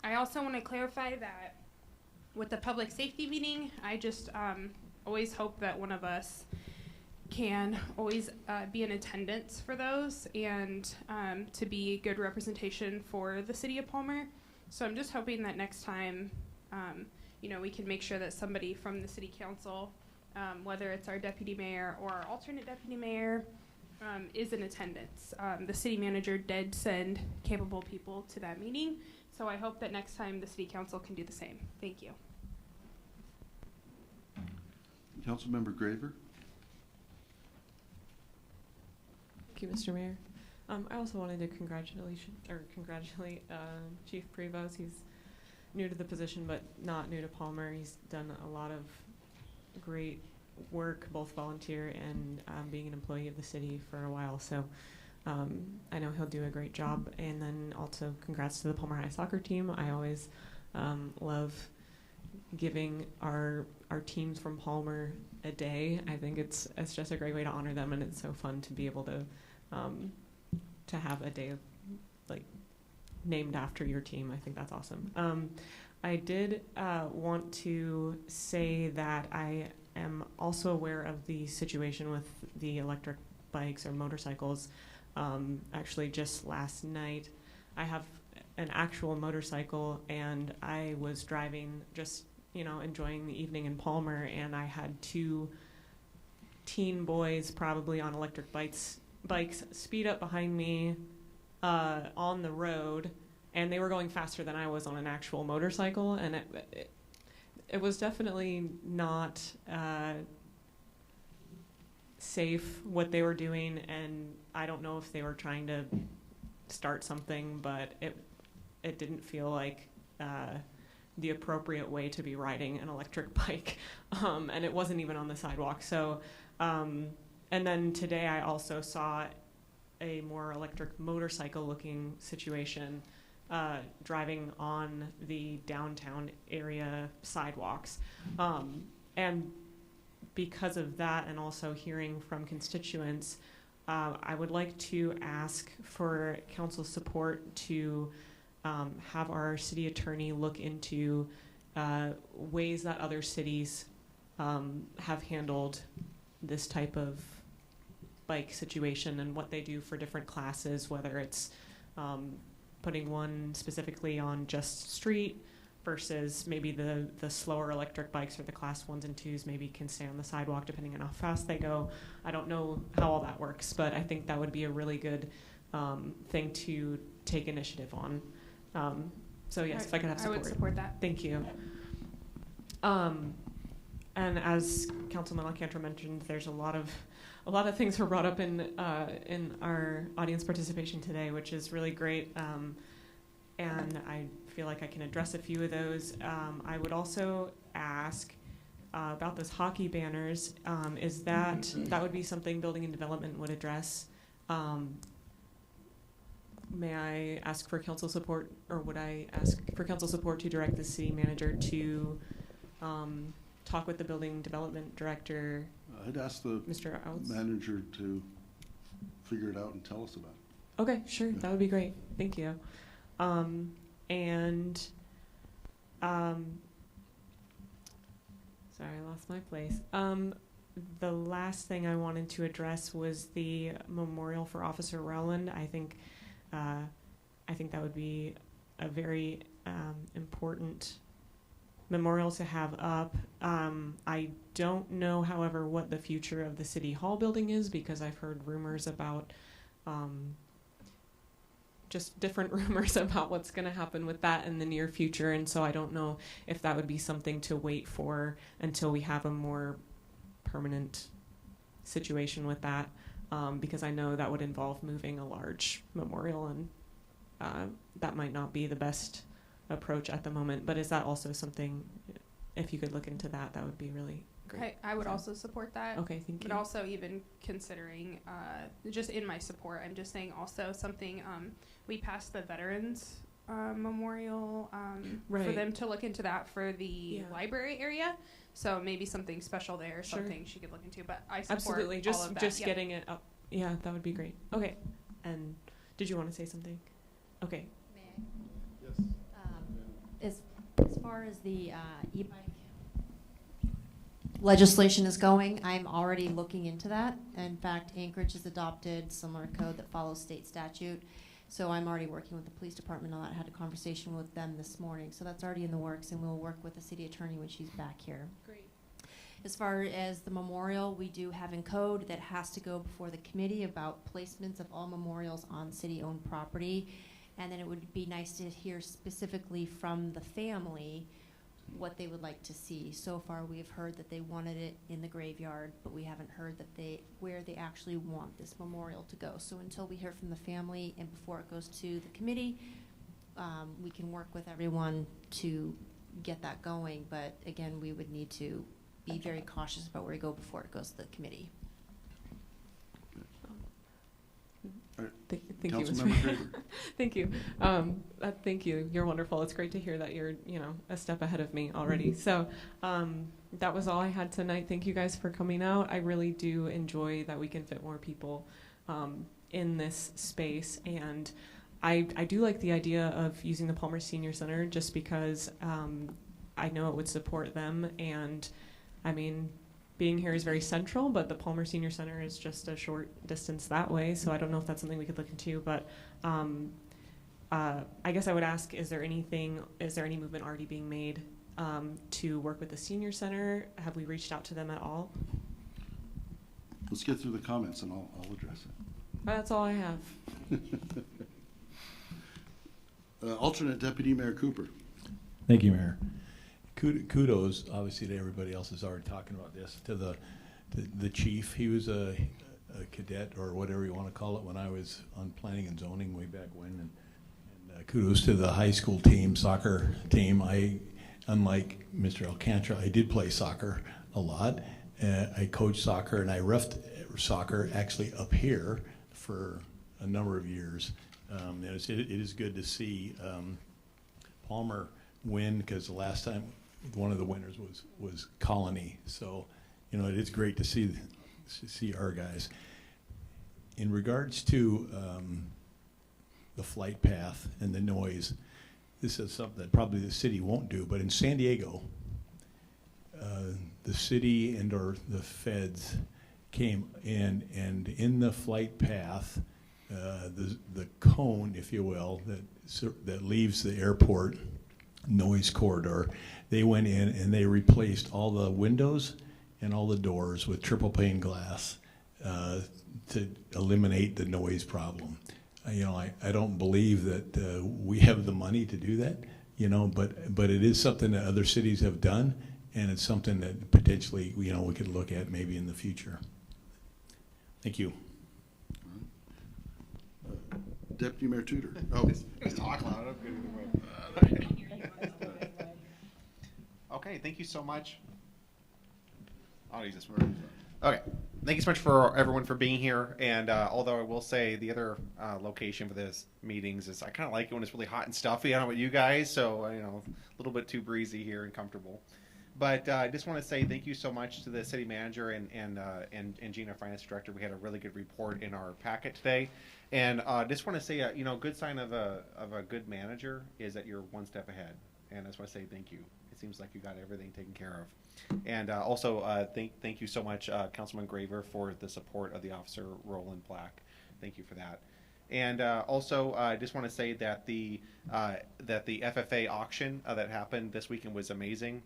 I also want to clarify that with the public safety meeting, I just always hope that one of us can always be in attendance for those, and to be good representation for the city of Palmer. So I'm just hoping that next time, we can make sure that somebody from the city council, whether it's our deputy mayor or our alternate deputy mayor, is in attendance. The city manager did send capable people to that meeting, so I hope that next time the city council can do the same. Thank you. Councilmember Graver. Thank you, Mr. Mayor. I also wanted to congratulate Chief Prevost. He's new to the position, but not new to Palmer. He's done a lot of great work, both volunteer and being an employee of the city for a while. So I know he'll do a great job. And then also congrats to the Palmer High soccer team. I always love giving our teams from Palmer a day. I think it's just a great way to honor them, and it's so fun to be able to have a day like named after your team. I think that's awesome. I did want to say that I am also aware of the situation with the electric bikes or motorcycles. Actually, just last night, I have an actual motorcycle, and I was driving, just enjoying the evening in Palmer, and I had two teen boys, probably on electric bikes speed up behind me on the road, and they were going faster than I was on an actual motorcycle, and it was definitely not safe what they were doing, and I don't know if they were trying to start something, but it didn't feel like the appropriate way to be riding an electric bike, and it wasn't even on the sidewalk. So, and then today I also saw a more electric motorcycle-looking situation driving on the downtown area sidewalks, and because of that, and also hearing from constituents, I would like to ask for council support to have our city attorney look into ways that other cities have handled this type of bike situation, and what they do for different classes, whether it's putting one specifically on just street versus maybe the slower electric bikes, or the class 1s and 2s maybe can stay on the sidewalk depending on how fast they go. I don't know how all that works, but I think that would be a really good thing to take initiative on. So yes, if I could have I support. would support that. Thank you. And as Councilman Alcantara mentioned, there's a lot of things were brought up in our audience participation today, which is really great. And I feel like I can address a few of those. I would also ask about those hockey banners. Is that would be something Building and Development would address? May I ask for council support, or would I ask for council support to direct the city manager to talk with the building development director? I'd ask the Mr. Outs? manager to figure it out and tell us about it. Okay, sure, that would be great. Thank you. Sorry, I lost my place. The last thing I wanted to address was the memorial for Officer Rowland. I think that would be a very important memorial to have up. I don't know, however, what the future of the City Hall building is, because I've heard rumors about just different rumors about what's going to happen with that in the near future, and so I don't know if that would be something to wait for until we have a more permanent situation with that, because I know that would involve moving a large memorial, and that might not be the best approach at the moment. But is that also something, if you could look into that, that would be really great. I would also support that. Okay, thank you. But also, even considering, just in my support, I'm just saying also something, we passed the Veterans Memorial for Right. them to look into that for the library area. So maybe something special there, Sure. something she could look into. But I support Absolutely, all just of that. just Yep. getting it up. Yeah, that would be great. Okay, and did you want to say something? Okay. As far as the e-bike legislation is going, I'm already looking into that. In fact, Anchorage has adopted similar code that follows state statute. So I'm already working with the police department on that. I had a conversation with them this morning. So that's already in the works, and we'll work with the city attorney when she's back here. Great. As far as the memorial, we do have in code that has to go before the committee about placements of all memorials on city-owned property. And then it would be nice to hear specifically from the family what they would like to see. So far, we've heard that they wanted it in the graveyard, but we haven't heard that where they actually want this memorial to go. So until we hear from the family and before it goes to the committee, we can work with everyone to get that going. But again, we would need to be very cautious about where we go before it goes to the committee. Thank you, Councilmember Mr. Graber. Thank you. Thank you. You're wonderful. It's great to hear that you're, a step ahead of me already. So that was all I had tonight. Thank you guys for coming out. I really do enjoy that we can fit more people in this space. And I do like the idea of using the Palmer Senior Center just because I know it would support them. And I mean, being here is very central, but the Palmer Senior Center is just a short distance that way, so I don't know if that's something we could look into, but I guess I would ask, is there any movement already being made to work with the Senior Center? Have we reached out to them at all? Let's get through the comments and I'll address it. That's all I have. Alternate Deputy Mayor Cooper. Thank you, Mayor. Kudos, obviously, to everybody else who's already talking about this. To the chief, he was a cadet or whatever you want to call it when I was on planning and zoning way back when. And kudos to the high school team, soccer team. Unlike Mr. Alcantara, I did play soccer a lot. I coached soccer and I reffed soccer actually up here for a number of years. It is good to see Palmer win, because the last time one of the winners was Colony. So, it is great to see our guys. In regards to the flight path and the noise, this is something that probably the city won't do, but in San Diego, the city or the feds came in, and in the flight path, the cone, if you will, that leaves the airport noise corridor, they went in and they replaced all the windows and all the doors with triple pane glass to eliminate the noise problem. I don't believe that we have the money to do that, you know, but it is something that other cities have done, and it's something that potentially, you know, we could look at maybe in the future. Thank you. Deputy Mayor Tudor. Oh, He's talking loud. I'm good either way. Okay, thank you so much. I'll use this one. Okay, thank you so much for everyone for being here. And although I will say the other location for this meetings is I kind of like it when it's really hot and stuffy. I don't know about you guys, so you know, a little bit too breezy here and comfortable. But I just want to say thank you so much to the city manager and Gina, finance director. We had a really good report in our packet today, and just want to say you know, a good sign of a good manager is that you're one step ahead. And I just want to say thank you. It seems like you got everything taken care of. And also thank you so much, Councilman Graver, for the support of the officer Roland Black. Thank you for that. And also, I just want to say that the FFA auction that happened this weekend was amazing.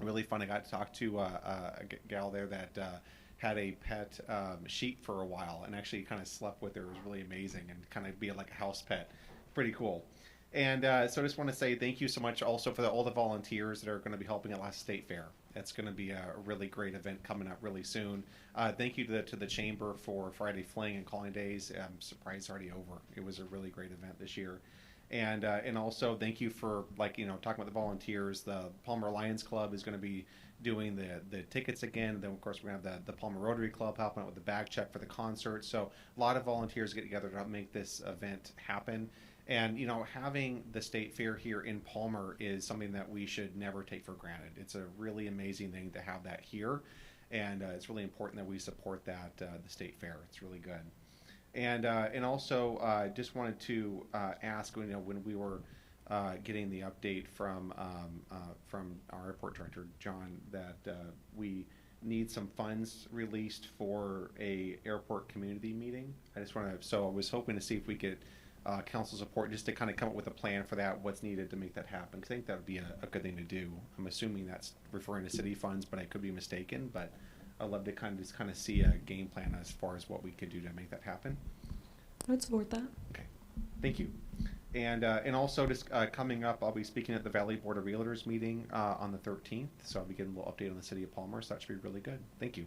Really fun. I got to talk to a gal there that had a pet sheep for a while and actually kind of slept with her. It was really amazing and kind of be like a house pet. Pretty cool. And so I just want to say thank you so much also for all the volunteers that are going to be helping at last state fair. That's going to be a really great event coming up really soon. Thank you to the Chamber for Friday Fling and Calling Days. I'm surprised it's already over. It was a really great event this year. And also thank you for, like, you know, talking about the volunteers. The Palmer Lions Club is going to be doing the tickets again. And then of course we're going to have the Palmer Rotary Club helping out with the bag check for the concert. So a lot of volunteers get together to help make this event happen. And, you know, having the state fair here in Palmer is something that we should never take for granted. It's a really amazing thing to have that here. And it's really important that we support that, the state fair. It's really good. And also just wanted to ask, you know, when we were getting the update from our airport director, John, that we need some funds released for a airport community meeting. I just want to, so I was hoping to see if we could council support just to kind of come up with a plan for that, what's needed to make that happen. I think that would be a good thing to do. I'm assuming that's referring to city funds, but I could be mistaken. But I'd love to kind of see a game plan as far as what we could do to make that happen. I'd support that. Okay, thank you. And also just coming up, I'll be speaking at the Valley Board of Realtors meeting on the 13th. So I'll be getting a little update on the city of Palmer. So that should be really good. Thank you.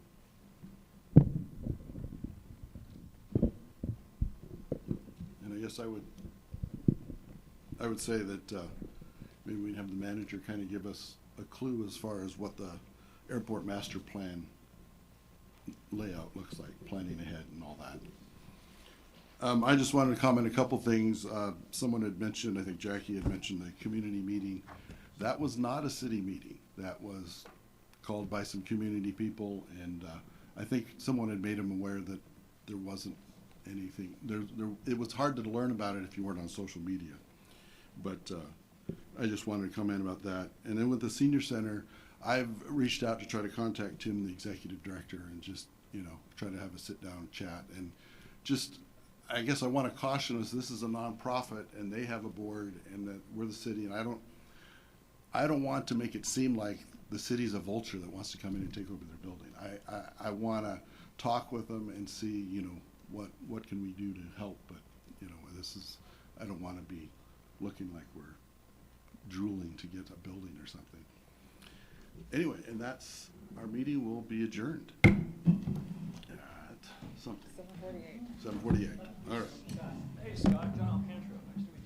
And I guess I would say that maybe we'd have the manager kind of give us a clue as far as what the airport master plan layout looks like, planning ahead and all that. I just wanted to comment a couple things. Someone had mentioned, I think Jackie had mentioned the community meeting. That was not a city meeting. That was called by some community people, and I think someone had made them aware that there wasn't anything. It was hard to learn about it if you weren't on social media. But I just wanted to comment about that. And then with the senior center, I've reached out to try to contact Tim, the executive director, and just, you know, try to have a sit-down chat. And just, I guess I want to caution us, this is a nonprofit, and they have a board, and that we're the city, and I don't want to make it seem like the city's a vulture that wants to come in and take over their building. I want to talk with them and see, you know, what can we do to help. But, you know, I don't want to be looking like we're drooling to get a building or something. Anyway, and that's, our meeting will be adjourned at something. 7:48. 7:48. All right. Hey, Scott, John Alcantara.